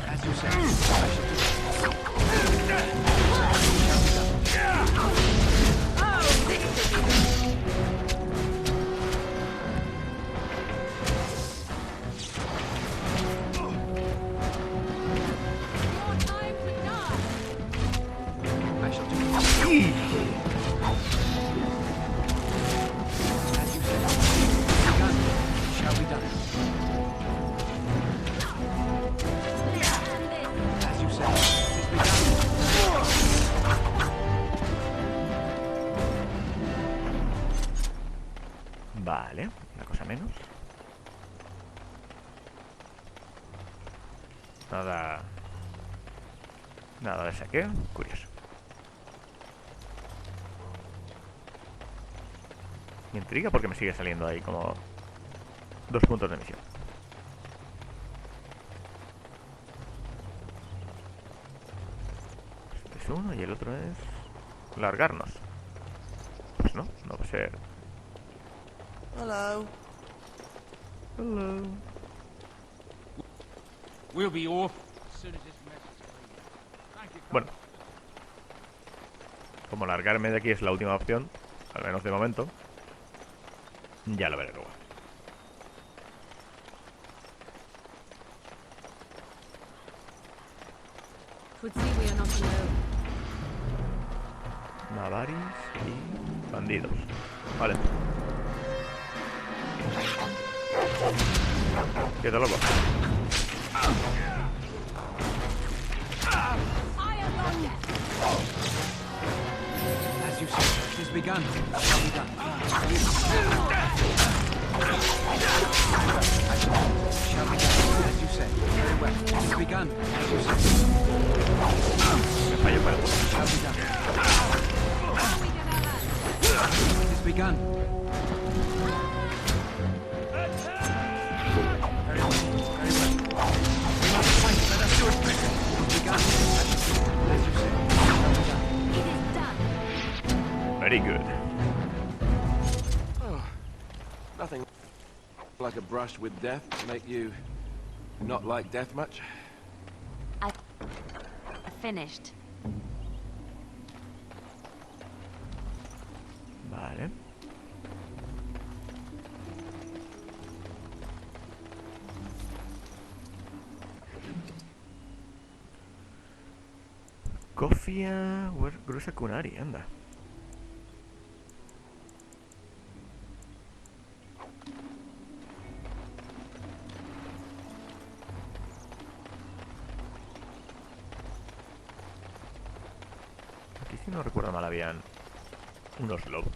as you say. I shall do Vale, una cosa menos. Nada de saqueo, curioso. Me intriga porque me sigue saliendo ahí como 2 puntos de misión. Este es uno y el otro es largarnos. Pues no va a ser. Hello. Hello. We'll be off as soon as this message leaves. Thank you. Bueno, como largarme de aquí es la última opción, al menos de momento, ya lo veré luego. Could see we are not alone. Navaris y bandidos. Vale. Quieto, loco. as you say. It has begun. Shall be done. Shall be done. As you say. Very well. It has begun. As you say. Shall be done. It has begun. Very well. Very well. We must fight. Let us do it quickly. It has begun. As you say. Shall be done. Very good. Oh, nothing like a brush with death to make you not like death much. I finished. Vale. Cofia gruesa kunari, anda. Aquí si no recuerdo mal habían unos lobos.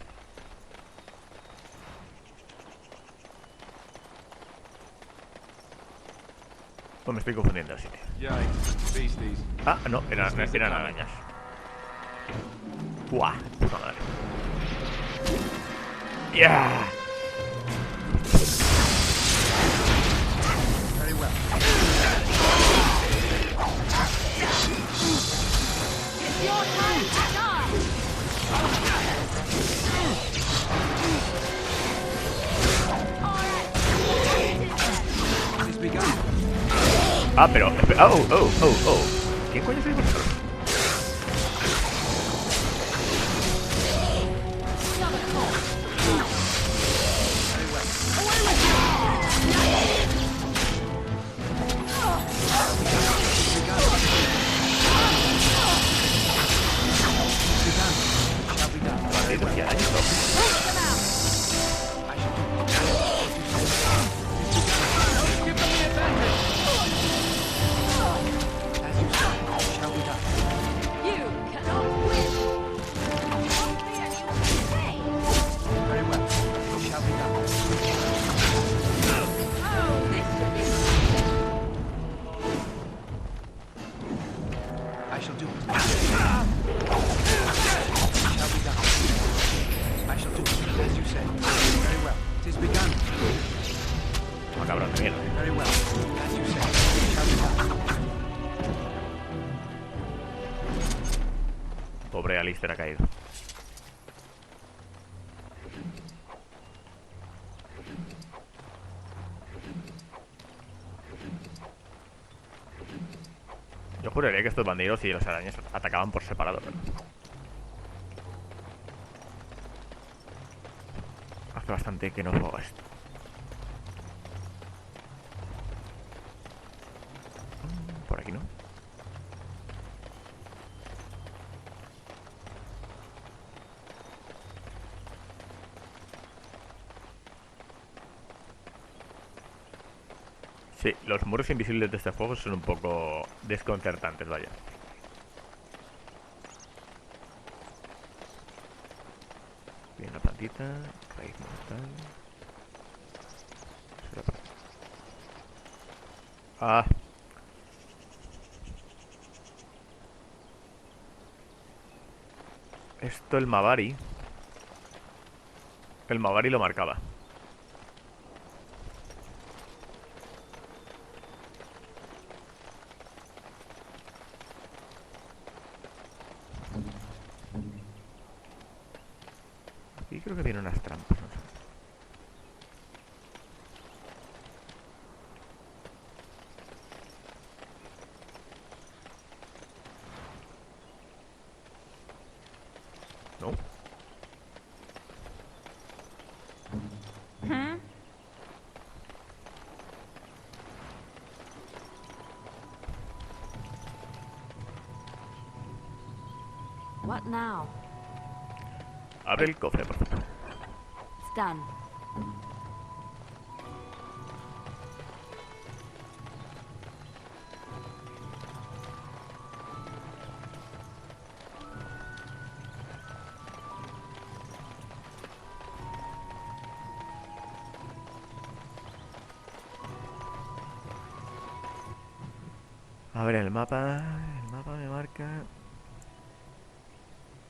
O me estoy confundiendo el sitio. Ah, no, eran arañas. ¡Buah! Puta madre. ¡Yeah! Very well. It's your time to die. It has begun. Ah, pero... Oh. ¿Quién coño sois vosotros? Bandidos y arañas. As you say. Shall be done. cabrón de mierda. Very well. As you say, it shall be done. Pobre Alistair ha caído. Yo juraría que estos bandidos y las arañas atacaban por separado, pero... Hace bastante que no juego esto. Por aquí no. Sí, los muros invisibles de este juego son un poco desconcertantes, vaya. Bien, la plantita, raíz mortal. Ah. Esto el Mavari. El Mavari lo marcaba. Aquí creo que vienen unas trampas, no sé. No. What now? Abre el cofre, por favor. It's done. A ver, el mapa me marca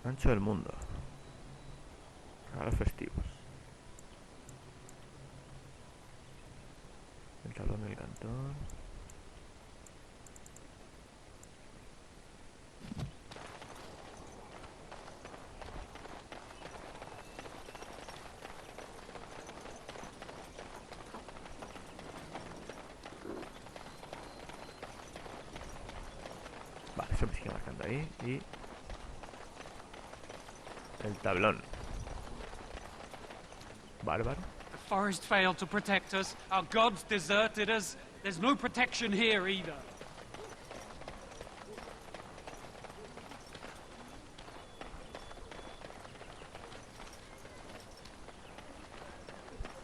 ancho del mundo. Regalos festivos. El tablón del cantón. Vale, eso me sigue marcando ahí. Y el tablón. Bárbaro. The forest failed to protect us. Our gods deserted us. There's no protection here either.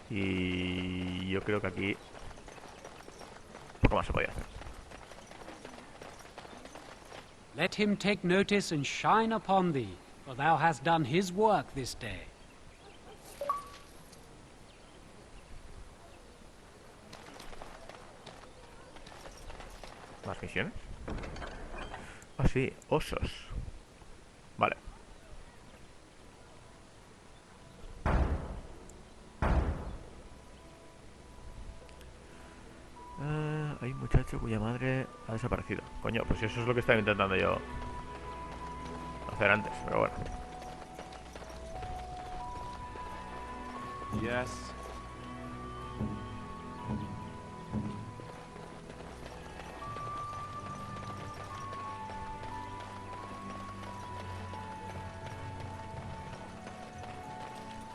Y yo creo que aquí poco más se podía hacer. Let him take notice and shine upon thee, for thou hast done his work this day. ¿Más misiones? Ah, sí, osos. Vale. Hay un muchacho cuya madre ha desaparecido. Coño, pues eso es lo que estaba intentando yo hacer antes, pero bueno. Yes.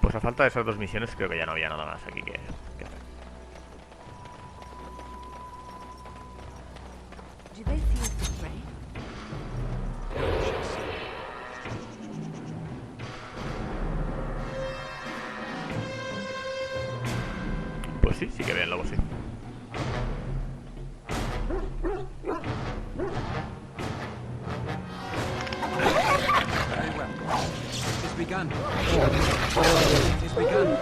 Pues a falta de esas dos misiones creo que ya no había nada más aquí que hacer. Do they see us betray? Pues sí, sí que ven lobos, sí. Very well. It is begun. It is begun.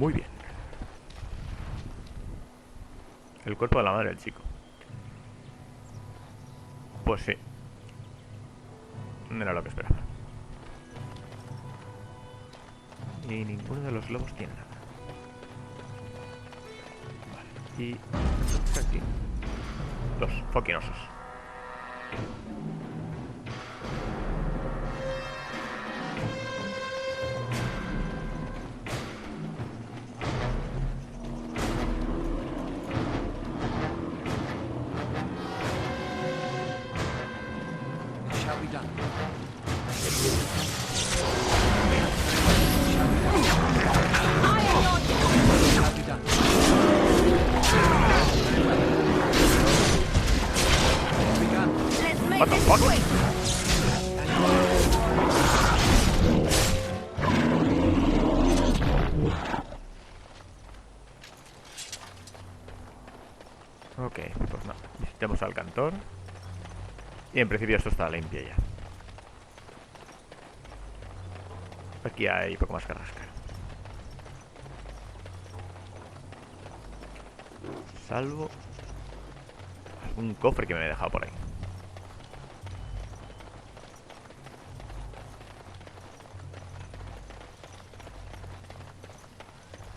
Muy bien. El cuerpo de la madre del chico. Pues sí. No era lo que esperaba. Y ninguno de los lobos tiene nada. Vale. Y aquí los fucking osos. What the fuck? Ok, pues nada. Visitemos al cantor. Y en principio esto está limpio ya. Aquí hay poco más que rascar. Salvo algún cofre que me he dejado por ahí.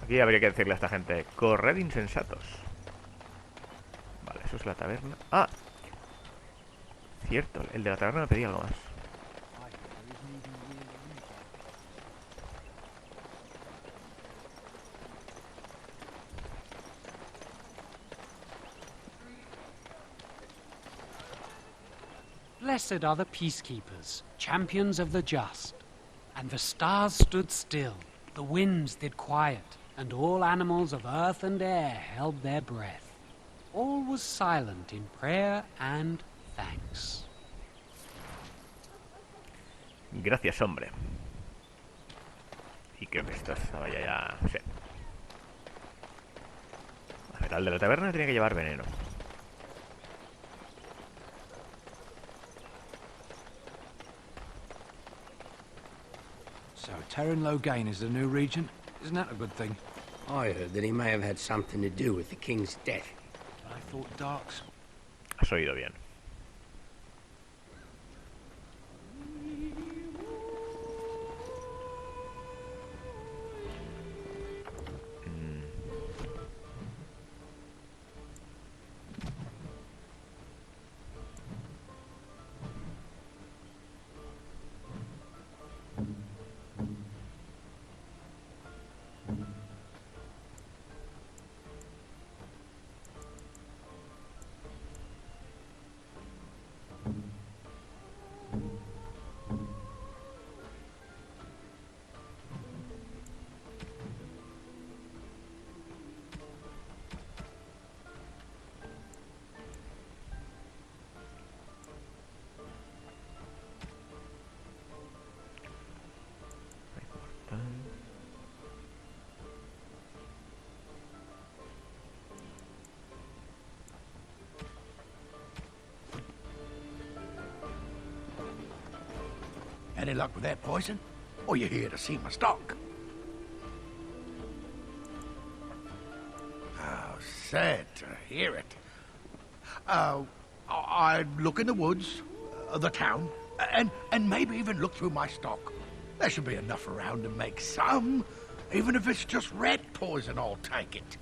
Aquí habría que decirle a esta gente: corred, insensatos. Vale, eso es la taberna. Ah, cierto, el de la taberna me pedía algo más. Blessed are the peacekeepers, champions of the just. And the stars stood still, the winds did quiet, and all animals of earth and air held their breath. All was silent in prayer and thanks. Gracias, hombre. Y creo que esto estaba ya... Sí. A ver, al de la taberna tenía que llevar veneno. So, Terran Logain is the new regent? Isn't that a good thing? I heard that he may have had something to do with the king's death. But I thought Darks... Has oído bien. Any luck with that poison? Or you here to see my stock? Oh, sad to hear it. I'd look in the woods, the town, and maybe even look through my stock. There should be enough around to make some. Even if it's just rat poison, I'll take it.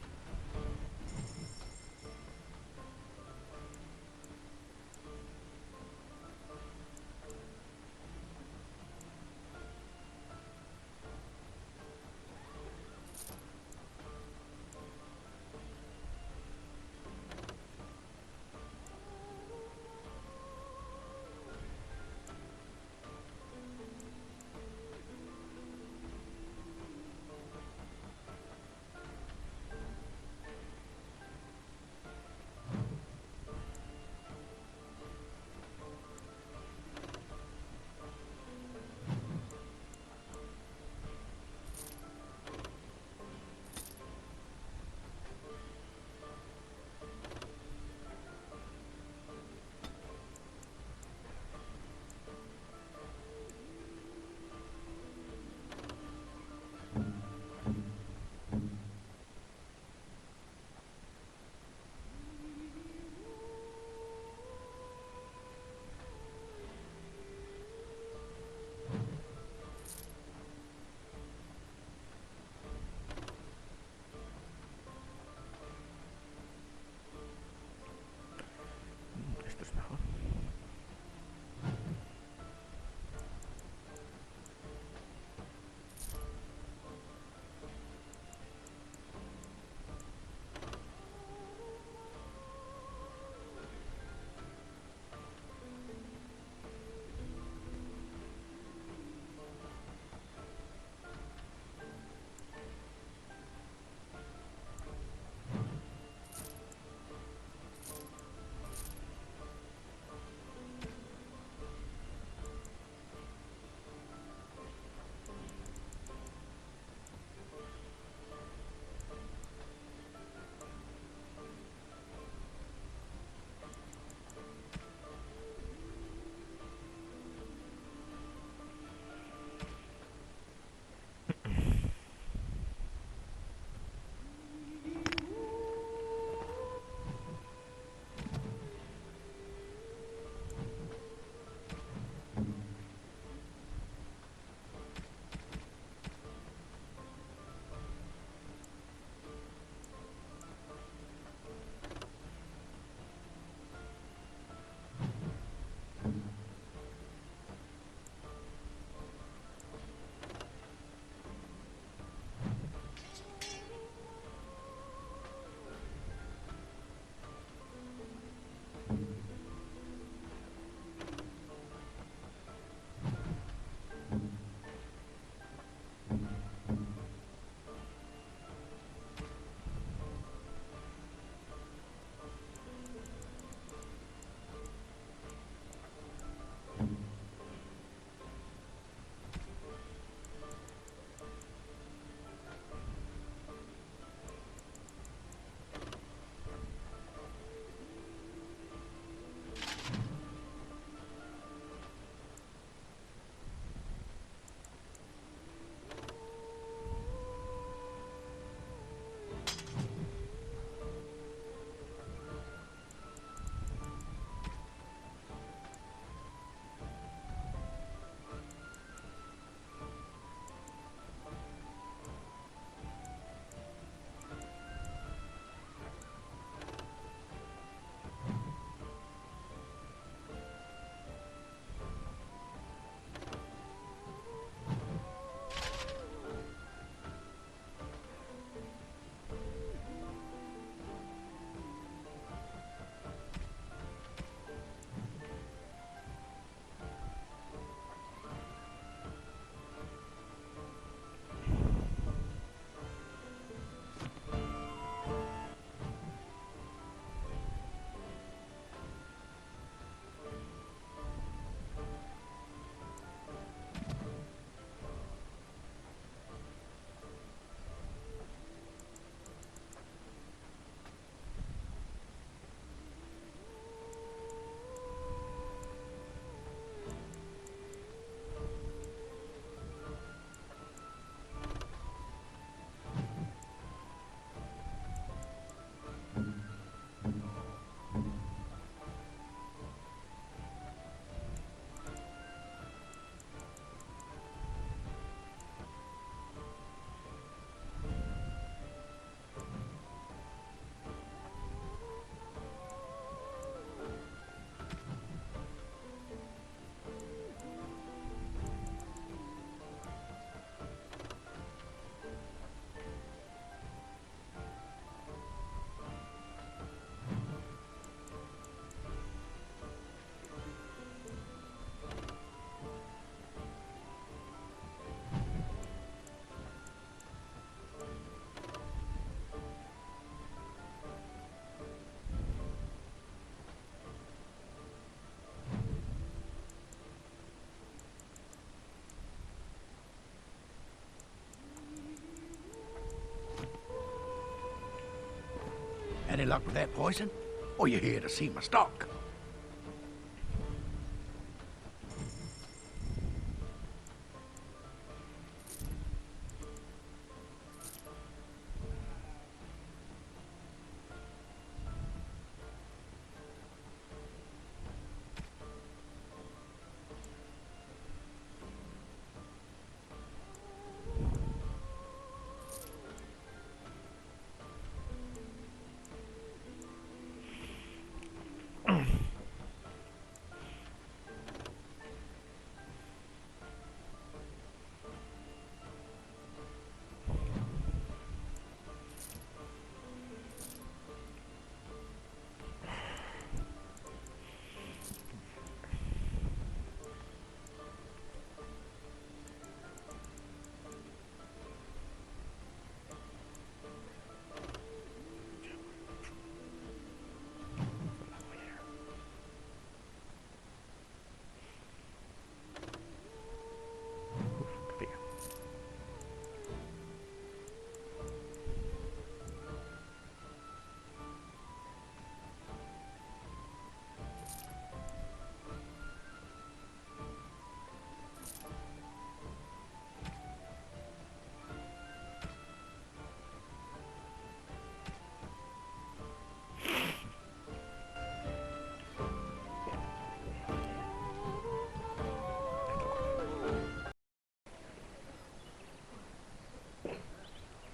Any luck with that poison? Or you here to see my stock?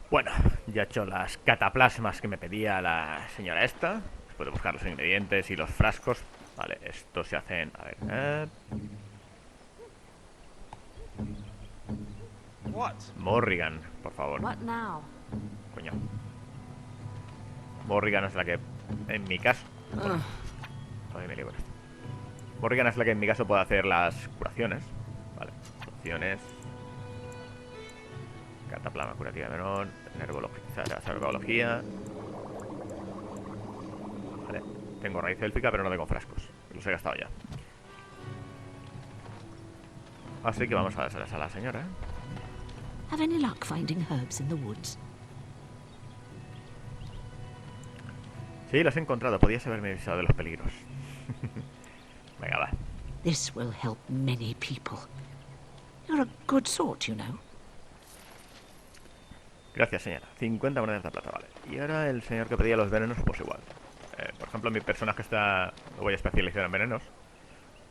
Bueno, ya he hecho las cataplasmas que me pedía la señora esta. Después de buscar los ingredientes y los frascos. Vale, estos se hacen... A ver... Morrigan, por favor. Coño. Morrigan es la que... En mi caso... Ay, me lío con esto. Morrigan es la que en mi caso puede hacer las curaciones. Vale, curaciones... Cataplama curativa menor, nervología. Vale, tengo raíz élfica, pero no tengo frascos. Los he gastado ya. Así que vamos a dárselas a la señora. Have any luck finding herbs in the woods? Sí, los he encontrado. Podías haberme avisado de los peligros. Venga, va. This will help many people. You're a good sort, you know. Gracias, señora. 50 monedas de plata, vale. Y ahora el señor que pedía los venenos, pues igual. Por ejemplo, mi personaje está... Lo voy a especializar en venenos.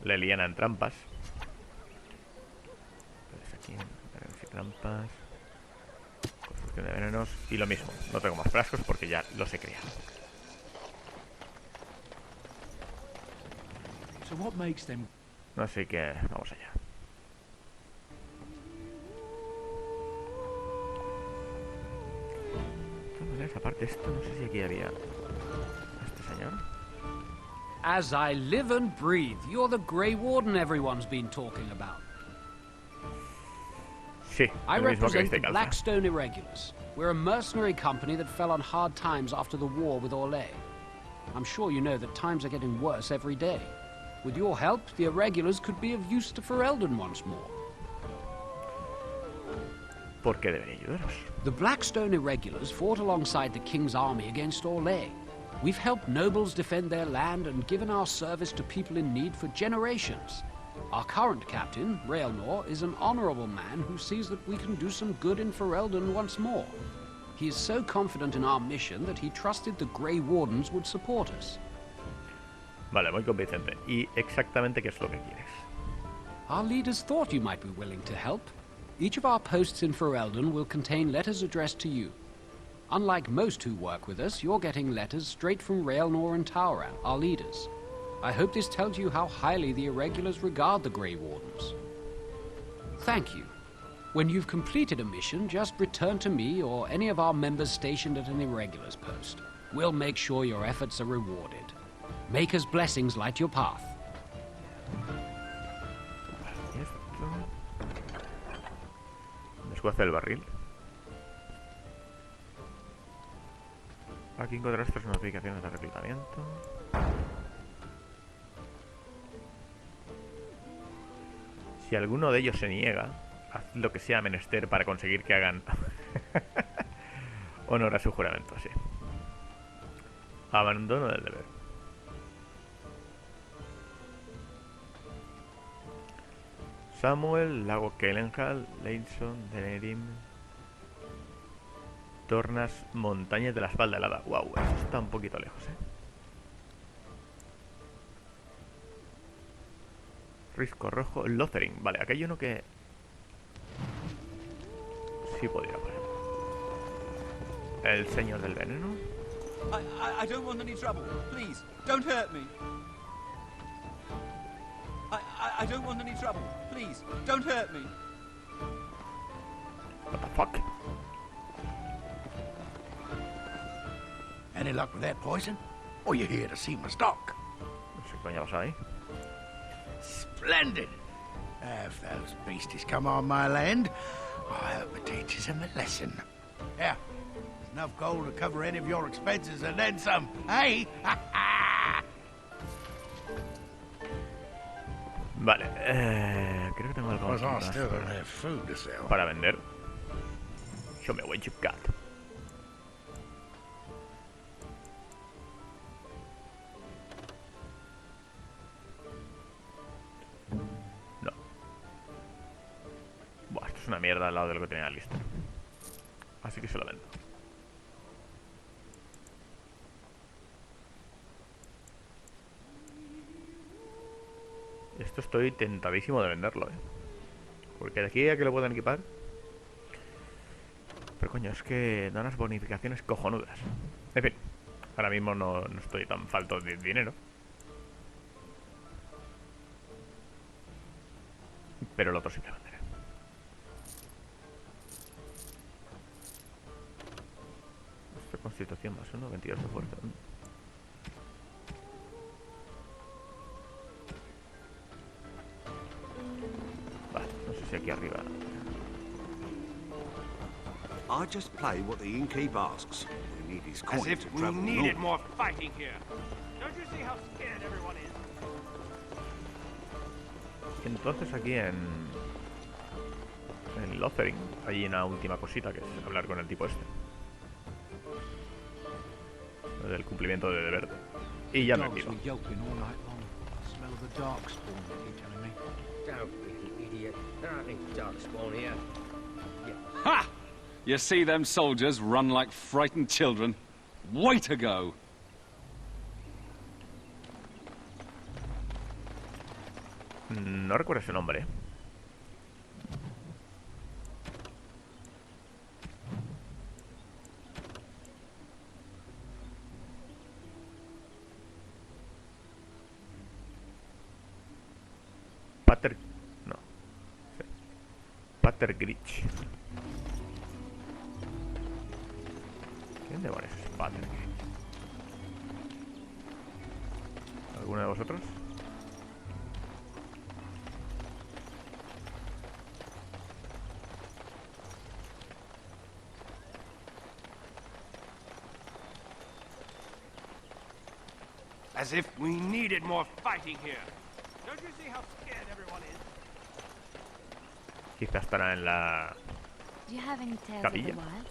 Leliana en trampas. Entonces aquí, venenos y trampas. Construcción de venenos. Y lo mismo, no tengo más frascos porque ya los he creado. Así que vamos allá. Aparte esto, no sé si aquí había este señor. As I live and breathe, you're the Grey Warden everyone's been talking about. Sí, I lo mismo que represent viste, the calza. Blackstone Irregulars. We're a mercenary company that fell on hard times after the war with Orlais. I'm sure you know that times are getting worse every day. With your help, the Irregulars could be of use to Ferelden once more. ¿Por qué debería ayudaros? The Blackstone Irregulars fought alongside the King's army against Orlais. We've helped nobles defend their land and given our service to people in need for generations. Our current captain, Raelnor, is an honorable man who sees that we can do some good in Ferelden once more. He is so confident in our mission that he trusted the Grey Wardens would support us. Vale, muy convincente. ¿Y exactamente qué es lo que quieres? Our leaders thought you might be willing to help. Each of our posts in Ferelden will contain letters addressed to you. Unlike most who work with us, you're getting letters straight from Raelnor and Tauran, our leaders. I hope this tells you how highly the Irregulars regard the Grey Wardens. Thank you. When you've completed a mission, just return to me or any of our members stationed at an Irregulars post. We'll make sure your efforts are rewarded. Maker's blessings light your path. Desguace el barril. Aquí encontrarás 3 notificaciones de reclutamiento. Si alguno de ellos se niega, haz lo que sea menester para conseguir que hagan honor a su juramento, sí. Abandono del deber. Samuel, Lago Kelenhal, Leidson, Denerim, Tornas, Montañas de la Espalda Helada. Wow, eso está un poquito lejos, Risco Rojo, Lothering. Vale, aquí hay uno que sí podría poner. El Señor del Veneno. I don't want any trouble. Please, don't hurt me. I don't want any trouble. Please, don't hurt me. What the fuck? Any luck with that poison? Or you here to see my stock? No sé qué coño pasa ahí. Splendid! If those beasties come on my land, I hope it teaches them a lesson. Yeah, there's enough gold to cover any of your expenses and then some, hey? Vale, creo que tengo algo más para vender. Show me what you got. No. Buah, esto es una mierda al lado de lo que tenía listo. Así que se lo vendo. Esto estoy tentadísimo de venderlo, porque de aquí a que lo puedan equipar. Pero coño, es que dan unas bonificaciones cojonudas. En fin, ahora mismo no estoy tan falto de dinero. Pero el otro sí que venderé. Esta constitución más 1, 22 de fuerza. Aquí arriba. I just play what the innkeep asks. We need his coin As if to we travel needed north. more fighting here. Don't you see how scared everyone is? Entonces aquí en Lothering hay una última cosita que es hablar con el tipo este. Del cumplimiento de deber. Y ya me pido. Ha! You see them soldiers run like frightened children? Way to go! No recuerdo ese nombre. Pater... No. Sí. Pater Grich. ¿Quién demonios es Pater Grich? ¿Alguno de vosotros? As if we needed more fighting here. Don't you see how scared everyone is? Quizás estará en la Do you have any tales capilla. of the wild?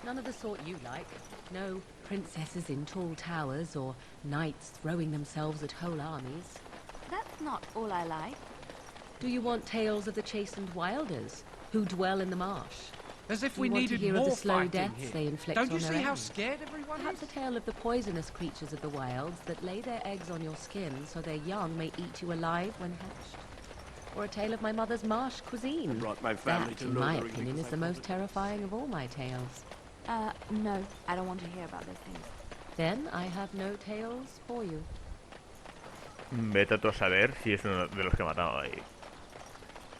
None of the sort you like. No princesses in tall towers or knights throwing themselves at whole armies. That's not all I like. Do you want tales of the chastened wilders who dwell in the marsh? As if Do we you want needed to hear more of the slow fighting deaths here. they inflict Don't you on their see how enemies? scared everyone Perhaps is? a tale of the poisonous creatures of the wilds that lay their eggs on your skin so their young may eat you alive when hatched. Or a tale of my mother's marsh cuisine. I brought my family That, to in my Lothering opinion, because is I the most thought it- terrifying of all my tales. No, I don't want to hear about those things. Then I have no tales for you. Vete tú a saber si es uno de los que ha matado ahí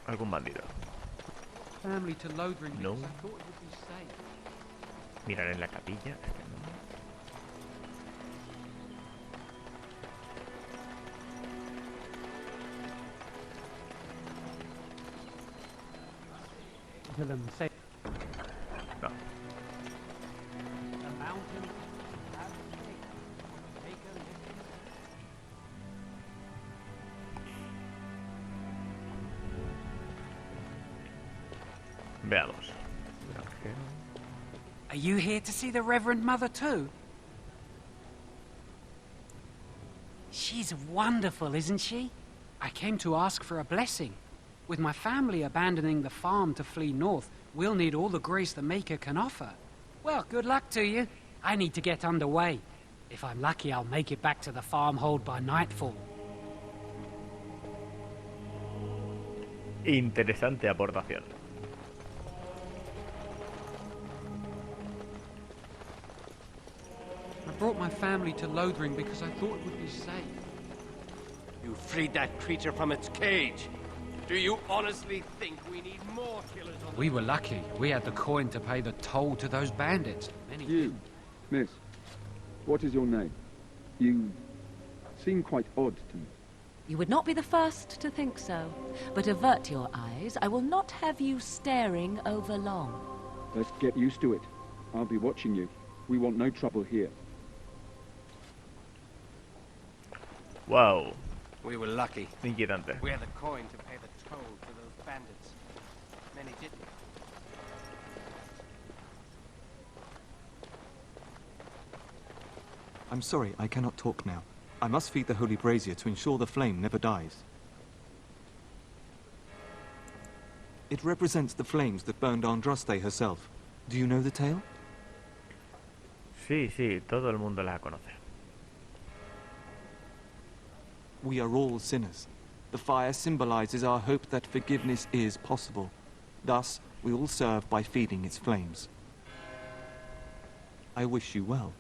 algún bandido. Family to Lothering No. because I thought it would be safe. Mirar en la capilla. To them, say No. the mountain have faith. Take a listen. Veamos. Are you here to see the Reverend Mother too? She's wonderful, isn't she? I came to ask for a blessing. With my family abandoning the farm to flee north, we'll need all the grace the Maker can offer. Well, good luck to you. I need to get underway. If I'm lucky, I'll make it back to the farmhold by nightfall. Interesante aportación. I brought my family to Lothering because I thought it would be safe. You freed that creature from its cage. Do you honestly think we need more killers on We were lucky. We had the coin to pay the toll to those bandits. Many You, miss, what is your name? You seem quite odd to me. You would not be the first to think so. But avert your eyes. I will not have you staring over long. Let's get used to it. I'll be watching you. We want no trouble here. Wow. We were lucky. Inquietante. We had the coin to pay the toll to those bandits. Many didn't. I'm sorry, I cannot talk now. I must feed the holy brazier to ensure the flame never dies. It represents the flames that burned Andraste herself. Do you know the tale? Sí, sí, todo el mundo la conoce. We are all sinners. The fire symbolizes our hope that forgiveness is possible. Thus, we all serve by feeding its flames. I wish you well.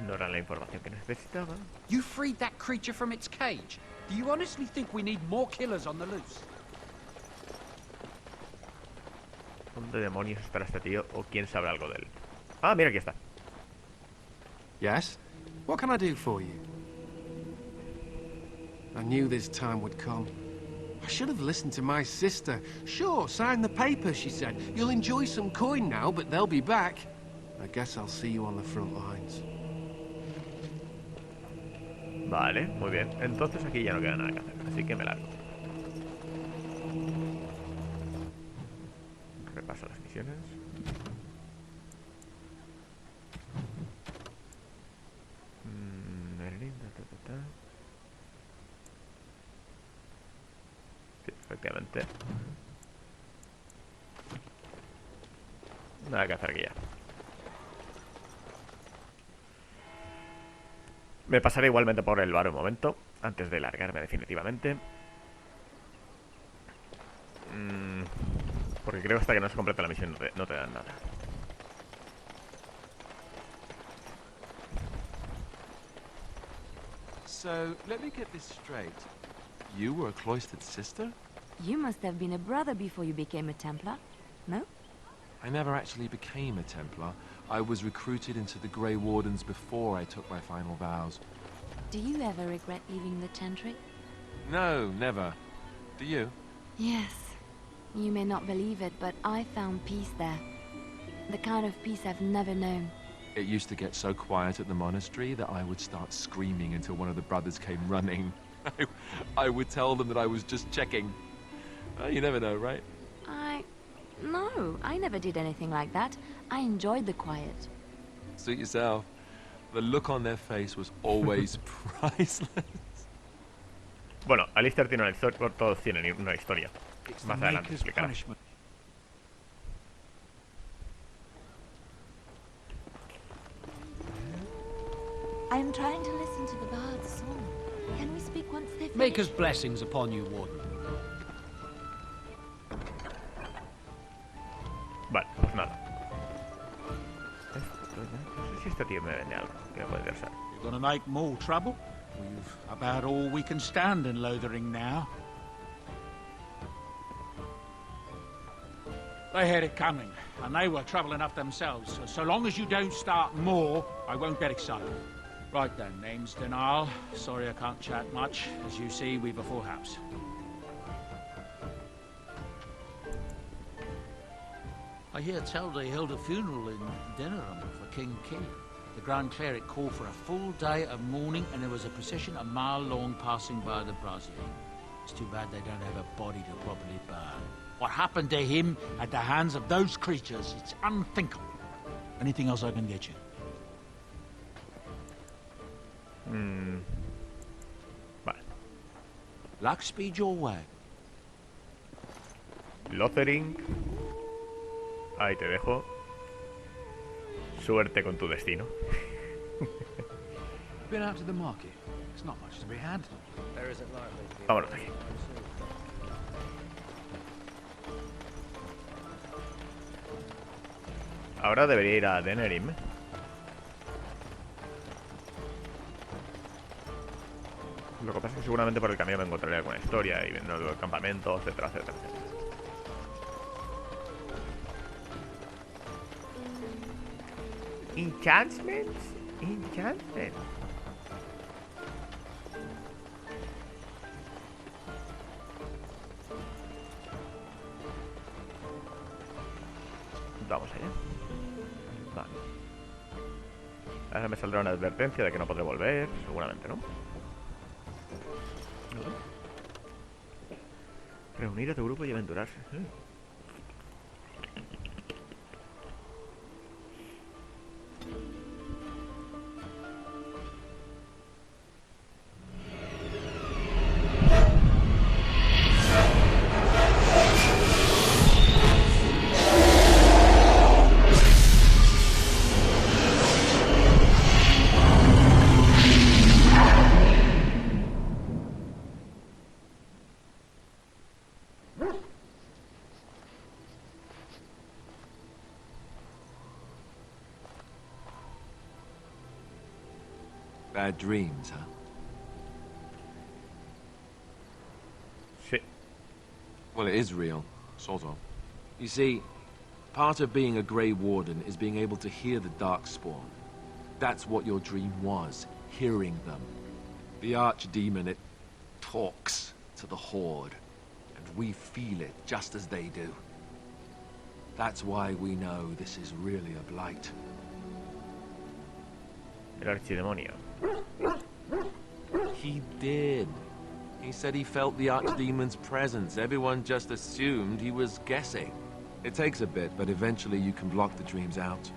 No era la información que necesitaba. You freed that creature from its cage. Do you honestly think we need more killers on the loose? ¿Dónde demonios estará este tío? ¿O quién sabe algo de él? Ah, mira, aquí está. Yes? What can I do for you? I knew this time would come. I should have listened to my sister. Sure, sign the paper, she said. You'll enjoy some coin now, but they'll be back. I guess I'll see you on the front lines. Vale, muy bien. Entonces aquí ya no queda nada que hacer, así que me largo. Repaso las misiones. Sí, efectivamente. Nada que hacer aquí ya. Me pasaré igualmente por el bar un momento, antes de largarme definitivamente. Porque creo que hasta que no se complete la misión no te dan nada. So, let me get this straight. You were a cloistered sister? You must have been a brother before you became a Templar, no? I never actually became a Templar. I was recruited into the Grey Wardens before I took my final vows. Do you ever regret leaving the Chantry? No, never. Do you? Yes. You may not believe it, but I found peace there. The kind of peace I've never known. It used to get so quiet at the monastery that I would start screaming until one of the brothers came running. I would tell them that I was just checking. You never know, right? No, I never did anything like that. I enjoyed the quiet. Suit yourself. The look on their face was always priceless. Bueno, Alistair tiene una historia, todos tienen una historia. Más adelante explicará. I am trying to listen to the bard's song. Can we speak once they've finished? Maker's blessings upon you, Warden. Vale, pues nada. No sé si este tío me vende algo que me puede interesar. You're gonna make more trouble? We've about all we can stand in Lothering now. They had it coming, and they were trouble enough themselves. So long as you don't start more, I won't get excited. Right then, name's Denal. Sorry I can't chat much. As you see, we've a full house. I hear tell they held a funeral in Denerim for King Caelan. The Grand Cleric called for a full day of mourning, and there was a procession a mile long passing by the brazier. It's too bad they don't have a body to properly burn. What happened to him at the hands of those creatures, it's unthinkable. Anything else I can get you? Vale. Luck speed your way. Lothering. Ahí te dejo. Suerte con tu destino. Been out to the market. It's not much to be had. There isn't likely to be. Vámonos de aquí. Ahora debería ir a Denerim. Lo que pasa es que seguramente por el camino me encontraré alguna historia y vendré del campamento, etcétera, etcétera, etcétera. Enchantments. Enchantments. Vamos allá. Vale. Ahora me saldrá una advertencia de que no podré volver, seguramente, ¿no? Reunir a tu grupo y aventurarse. Bad dreams, huh? Shit. Well, it is real, sort of. You see, part of being a Grey Warden is being able to hear the Darkspawn. That's what your dream was, hearing them. The Archdemon, it talks to the Horde, and we feel it just as they do. That's why we know this is really a blight. El archidemonio. He did. He said he felt the Archdemon's presence. Everyone just assumed he was guessing. It takes a bit, but eventually you can block the dreams out.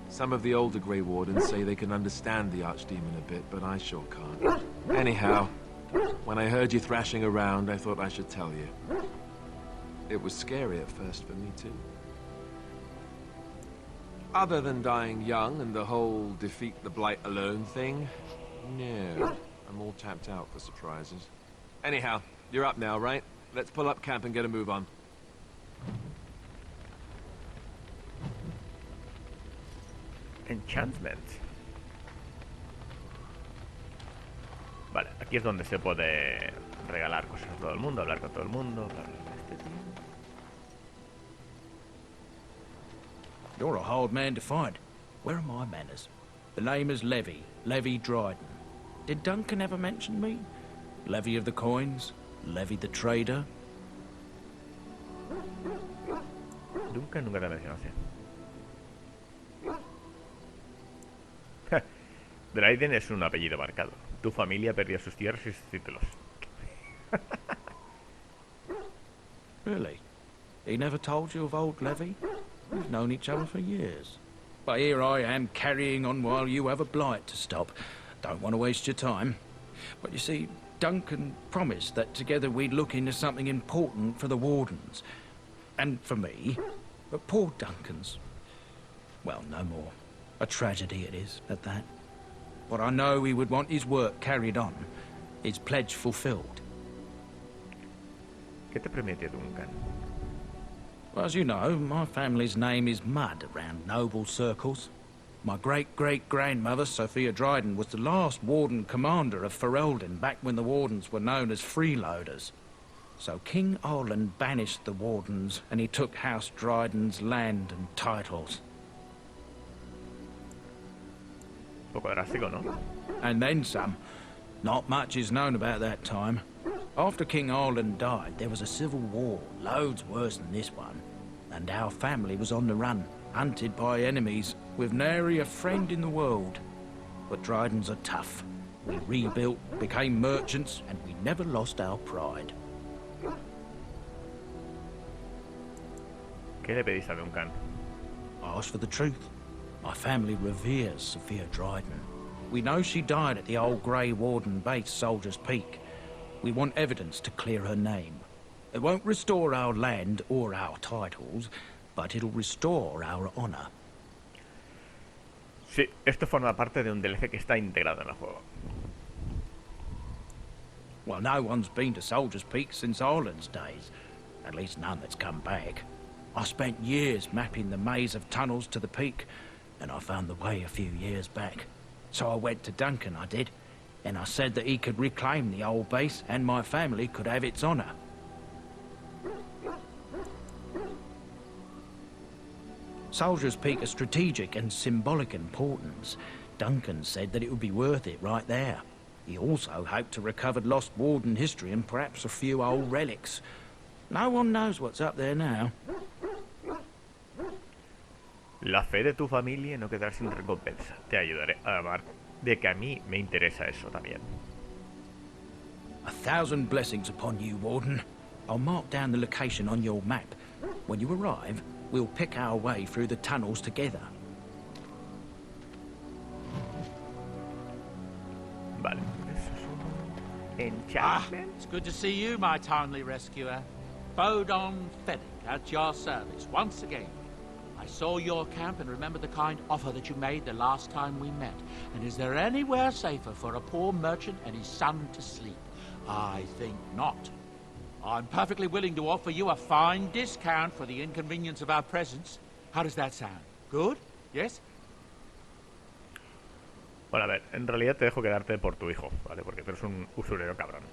Some of the older Grey Wardens say they can understand the Archdemon a bit, but I sure can't. Anyhow, when I heard you thrashing around, I thought I should tell you. It was scary at first for me, too. Other than dying young and the whole defeat the Blight alone thing, no. I'm all tapped out for surprises. Anyhow, you're up now, right? Let's pull up camp and get a move on. Enchantment. Vale, aquí es donde se puede regalar cosas a todo el mundo, hablar con todo el mundo, bla, bla, bla, este tío. You're a hard man to find. Where are my manners? The name is Levy, Levy Dryden. Did Duncan ever mention me? Levy of the coins? Levy the trader? Duncan nunca te mencionó así. Dryden es un apellido marcado. Tu familia perdió sus tierras y sus títulos. Really? He never told you of old Levy? We've known each other for years. But here I am carrying on while you have a blight to stop. Don't want to waste your time. But you see, Duncan promised that together we'd look into something important for the Wardens. And for me. But poor Duncan's... well, no more. A tragedy it is, at that. But I know he would want his work carried on. His pledge fulfilled. ¿Qué te prometió Duncan? Well, as you know, my family's name is mud around noble circles. My great-great-grandmother, Sophia Dryden, was the last Warden commander of Ferelden back when the Wardens were known as freeloaders. So King Arland banished the Wardens, and he took House Dryden's land and titles. Un poco drástico, ¿no? And then some. Not much is known about that time. After King Arland died, there was a civil war, loads worse than this one. And our family was on the run, hunted by enemies, with nary a friend in the world. But Drydens are tough. We rebuilt, became merchants, and we never lost our pride. ¿Qué le pedís a Duncan? I asked for the truth. My family reveres Sophia Dryden. We know she died at the old Grey Warden base, Soldier's Peak. We want evidence to clear her name. It won't restore our land or our titles, but it'll restore our honor. Sí, esto forma parte de un DLC que está integrado en el juego. Well, no one's been to Soldier's Peak since Ireland's days. At least none that's come back. I spent years mapping the maze of tunnels to the peak, and I found the way a few years back. So I went to Duncan, I did, and I said that he could reclaim the old base and my family could have its honor. Soldier's Peak is strategic and symbolic importance. Duncan said that it would be worth it right there. He also hoped to recover lost Warden history and perhaps a few old relics. No one knows what's up there now. La fe de tu familia no quedará sin recompensa. Te ayudaré, además de que a mí me interesa eso también. 1,000 blessings upon you, Warden. I'll mark down the location on your map. When you arrive, we'll pick our way through the tunnels together. Vale, eso es un enchantment. It's good to see you, my timely rescuer. Bodon Fennick, at your service once again. I saw your camp and remember the kind offer that you made the last time we met. And is there anywhere safer for a poor merchant and his son to sleep? I think not. I'm perfectly willing to offer you a fine discount for the inconvenience of our presence. How does that sound? Good? Yes? Bueno, a ver, en realidad te dejo quedarte por tu hijo, ¿vale? Porque tú eres un usurero cabrón.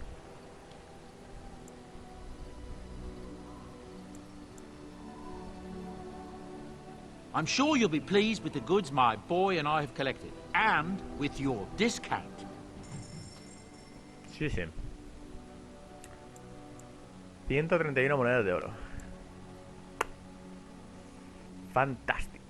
I'm sure you'll be pleased with the goods my boy and I have collected, and with your discount. Sí, sí. 131 monedas de oro. Fantástico.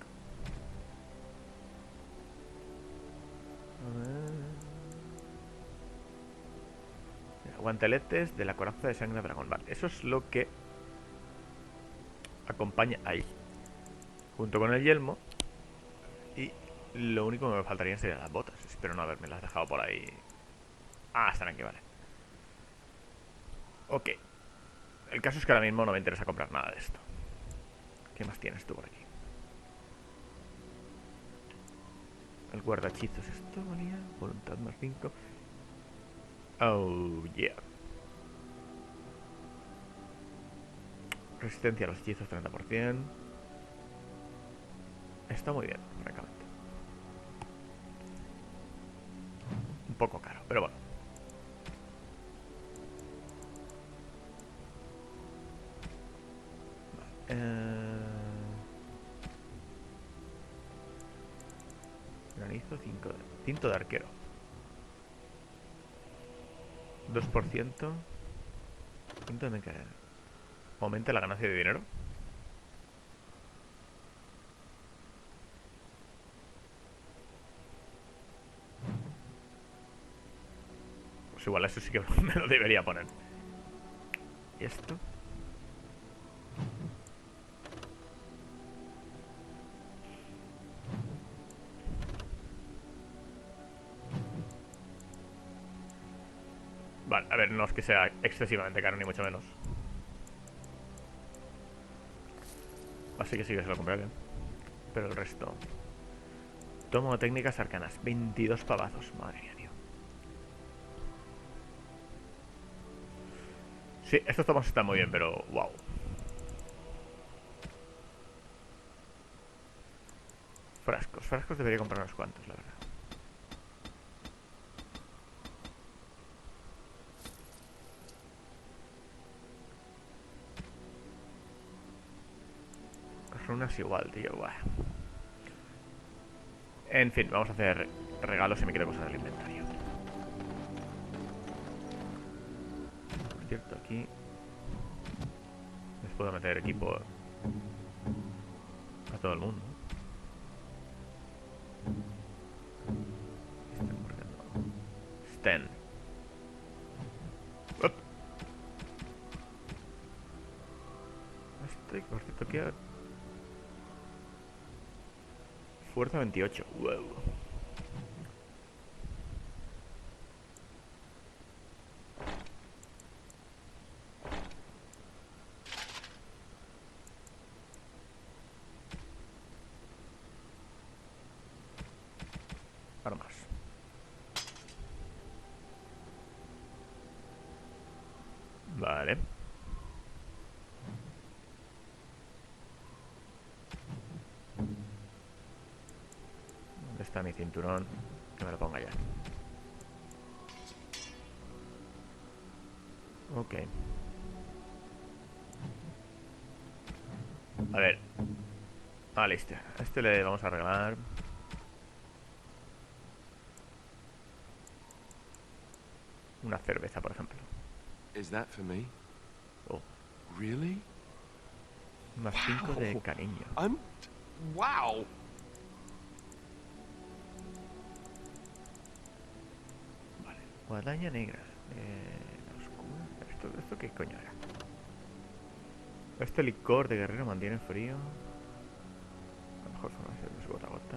Guanteletes de la coraza de sangre de dragón. Vale, eso es lo que acompaña ahí. Junto con el yelmo. Y lo único que me faltaría serían las botas. Espero no haberme las dejado por ahí. Ah, están aquí, vale. Ok. El caso es que ahora mismo no me interesa comprar nada de esto. ¿Qué más tienes tú por aquí? El guardahechizos. Esto valía voluntad más 5. Oh, yeah. Resistencia a los hechizos 30%. Está muy bien, francamente. Un poco caro, pero bueno. Granizo 5 cinto de arquero. 2%. Cinto de que aumenta la ganancia de dinero. Pues igual eso sí que me lo debería poner. ¿Y esto? Vale, a ver, no es que sea excesivamente caro ni mucho menos. Así que sí que se lo compraré. Pero el resto... Tomo técnicas arcanas. 22 pavazos. Madre mía, tío. Sí, estos tomos están muy bien, pero... Wow. Frascos. Frascos debería comprar unos cuantos, la verdad. Runas igual, tío. Buah. En fin, vamos a hacer regalos y me quedo cosas del inventario. Por cierto, aquí les puedo meter equipo a todo el mundo. Sten. Este, por cierto, que fuerza 28. Wow. Vale. ¿Dónde está mi cinturón? Que me lo ponga ya. Ok. A ver. Ah, listo. A este le vamos a regalar una cerveza, por ejemplo. Is that for me? Oh. Really? Más 5 de cariño. Wow. Vale. Guadaña negra. Oscura. ¿Esto qué coño era? Este licor de guerrero mantiene frío. A lo mejor forma de ser gota a gota.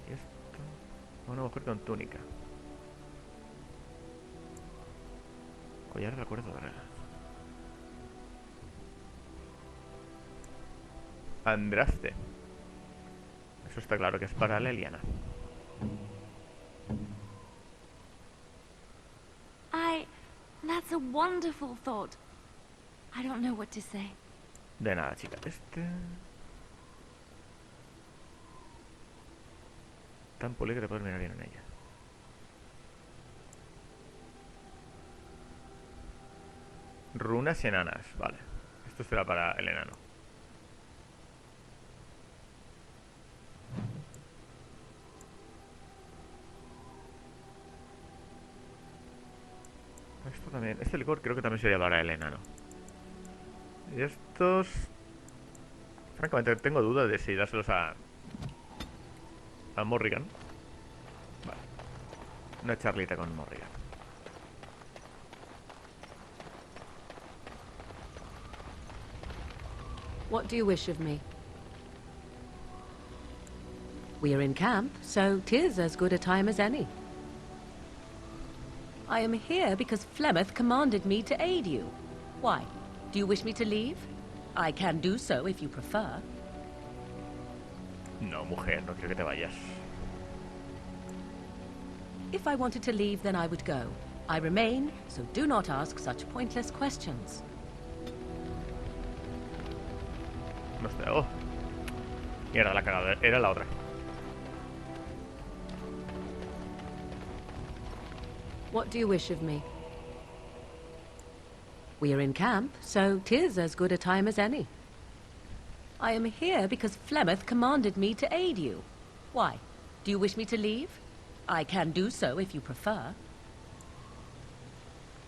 Y esto. Una mujer con túnica. Collar de acuerdo de reglas. Andraste. Eso está claro que es para Leliana. That's a wonderful thought. I don't know what to say. De nada, chica. Tan pulida que te puedes mirar bien en ella. Runas enanas. Vale. Esto será para el enano. Esto también. Este licor creo que también sería para el enano. Y estos... Francamente tengo dudas de si dárselos a Morrigan. Vale. Una charlita con Morrigan. What do you wish of me? We are in camp, so 'tis as good a time as any. I am here because Flemeth commanded me to aid you. Why? Do you wish me to leave? I can do so if you prefer. No, mujer, no quiero que te vayas. If I wanted to leave, then I would go. I remain, so do not ask such pointless questions. No sé. Oh. Mierda, la cagada. Era la otra. What do you wish of me? We are in camp, so 'tis as good a time as any. I am here because Flemeth commanded me to aid you. Why? Do you wish me to leave? I can do so if you prefer.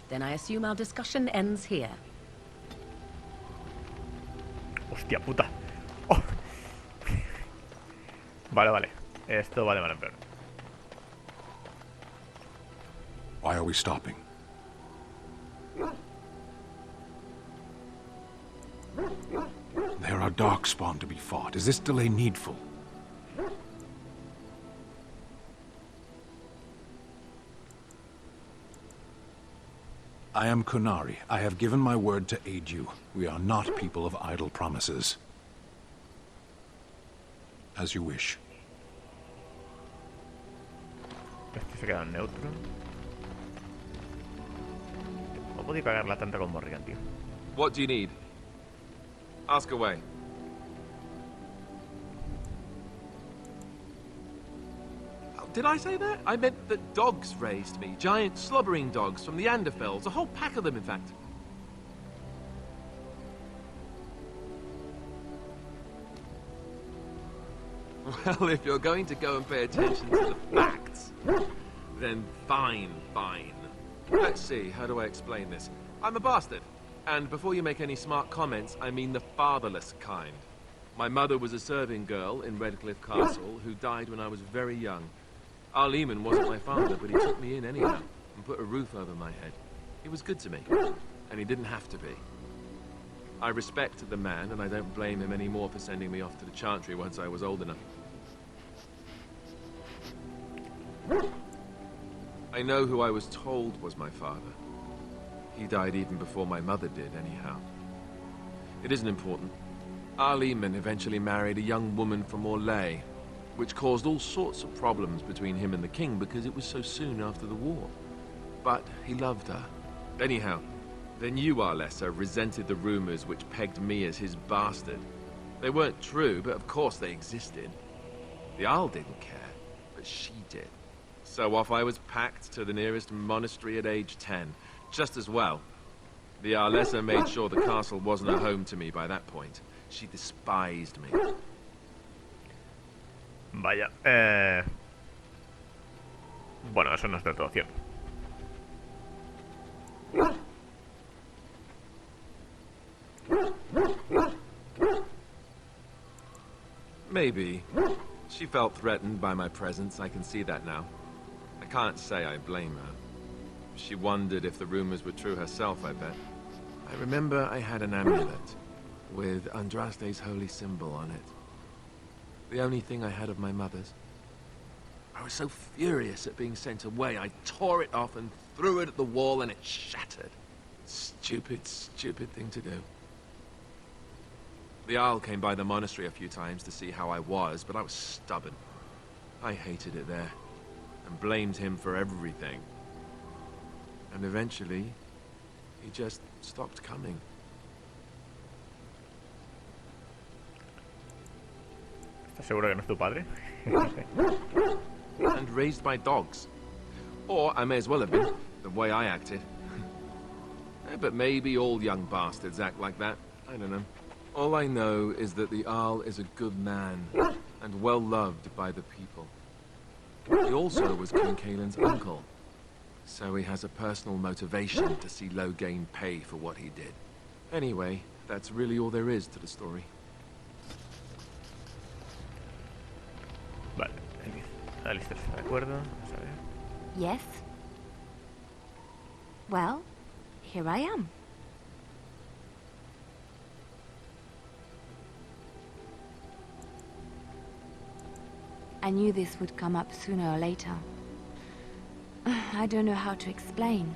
Then I assume our discussion ends here. Hostia puta. Oh. Vale, vale. Esto vale mal en peor. Why are we stopping? There are darkspawn to be fought. Is this delay needful? I am Kunari. I have given my word to aid you. We are not people of idle promises. As you wish. Este se queda en neutro. No podía cagarla tanta con Morrigan, tío. What do you need? Ask away. Oh, did I say that? I meant that dogs raised me. Giant slobbering dogs from the Anderfells. A whole pack of them, in fact. Well, if you're going to go and pay attention to the facts, then fine. Let's see, how do I explain this? I'm a bastard. And before you make any smart comments, I mean the fatherless kind. My mother was a serving girl in Redcliffe Castle who died when I was very young. Our Lehman wasn't my father, but he took me in anyhow and put a roof over my head. He was good to me, and he didn't have to be. I respect the man, and I don't blame him anymore for sending me off to the Chantry once I was old enough. I know who I was told was my father. He died even before my mother did, anyhow. It isn't important. Our Lehman eventually married a young woman from Orlais, which caused all sorts of problems between him and the king because it was so soon after the war. but he loved her. Anyhow, the new Arlessa resented the rumors which pegged me as his bastard. They weren't true, but of course they existed. The Arl didn't care, but she did. So off I was packed to the nearest monastery at age 10. Just as well. The Arlessa made sure the castle wasn't a home to me by that point. She despised me. Vaya, bueno, eso no es del todo cierto. Maybe. She felt threatened by my presence, I can see that now. I can't say I blame her. She wondered if the rumors were true herself, I bet. I remember I had an amulet with Andraste's holy symbol on it. The only thing I had of my mother's. I was so furious at being sent away, I tore it off and threw it at the wall and it shattered. Stupid, stupid thing to do. The Arl came by the monastery a few times to see how I was, but I was stubborn. I hated it there, and blamed him for everything. And eventually, he just stopped coming. ¿Estás seguro que no es tu padre? And raised my dogs. Or I may as well have been, the way I acted. But maybe all young bastards act like that. I don't know. All I know is that the Arl is a good man, and well loved by the people. He also was King Caelan's uncle, so he has a personal motivation to see Loghain pay for what he did. Anyway, that's really all there is to the story. Vale, Alistair está de acuerdo. Vamos a ver. Yes? Well, here I am. I knew this would come up sooner or later. I don't know how to explain,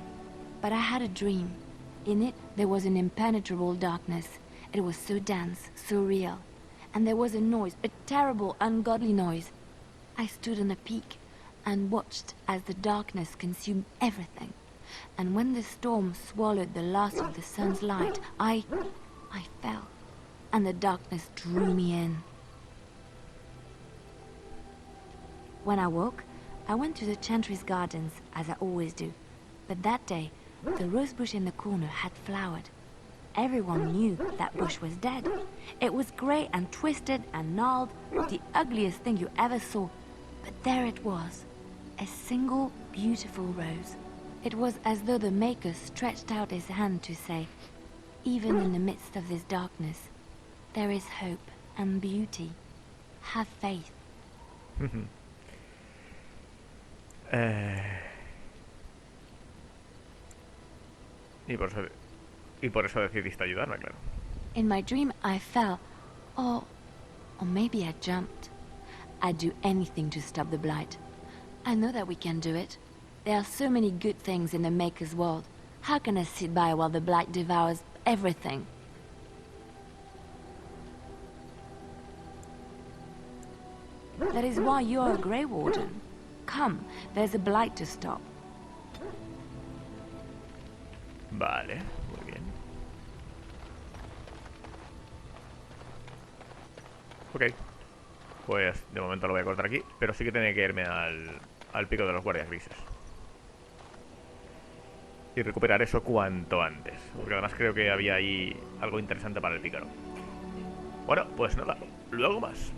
but I had a dream. In it, there was an impenetrable darkness. It was so dense, so real. And there was a noise, a terrible, ungodly noise. I stood on a peak and watched as the darkness consumed everything. And when the storm swallowed the last of the sun's light, I fell, and the darkness drew me in. When I woke, I went to the Chantry's gardens, as I always do. But that day, the rosebush in the corner had flowered. Everyone knew that bush was dead. It was grey and twisted and gnarled, the ugliest thing you ever saw. But there it was, a single beautiful rose. It was as though the Maker stretched out his hand to say, even in the midst of this darkness, there is hope and beauty. Have faith. Y por eso decidiste ayudarme, claro. In my dream, I fell. Or maybe I jumped. I'd do anything to stop the Blight. I know that we can do it. There are so many good things in the Maker's world. How can I sit by while the Blight devours everything? That is why you're a Grey Warden. Come, there's a Blight to stop. Vale, muy bien. Ok. Pues de momento lo voy a cortar aquí, pero sí que tenía que irme al pico de los guardias grises. Y recuperar eso cuanto antes, porque además creo que había ahí algo interesante para el pícaro. Bueno, pues nada, luego más.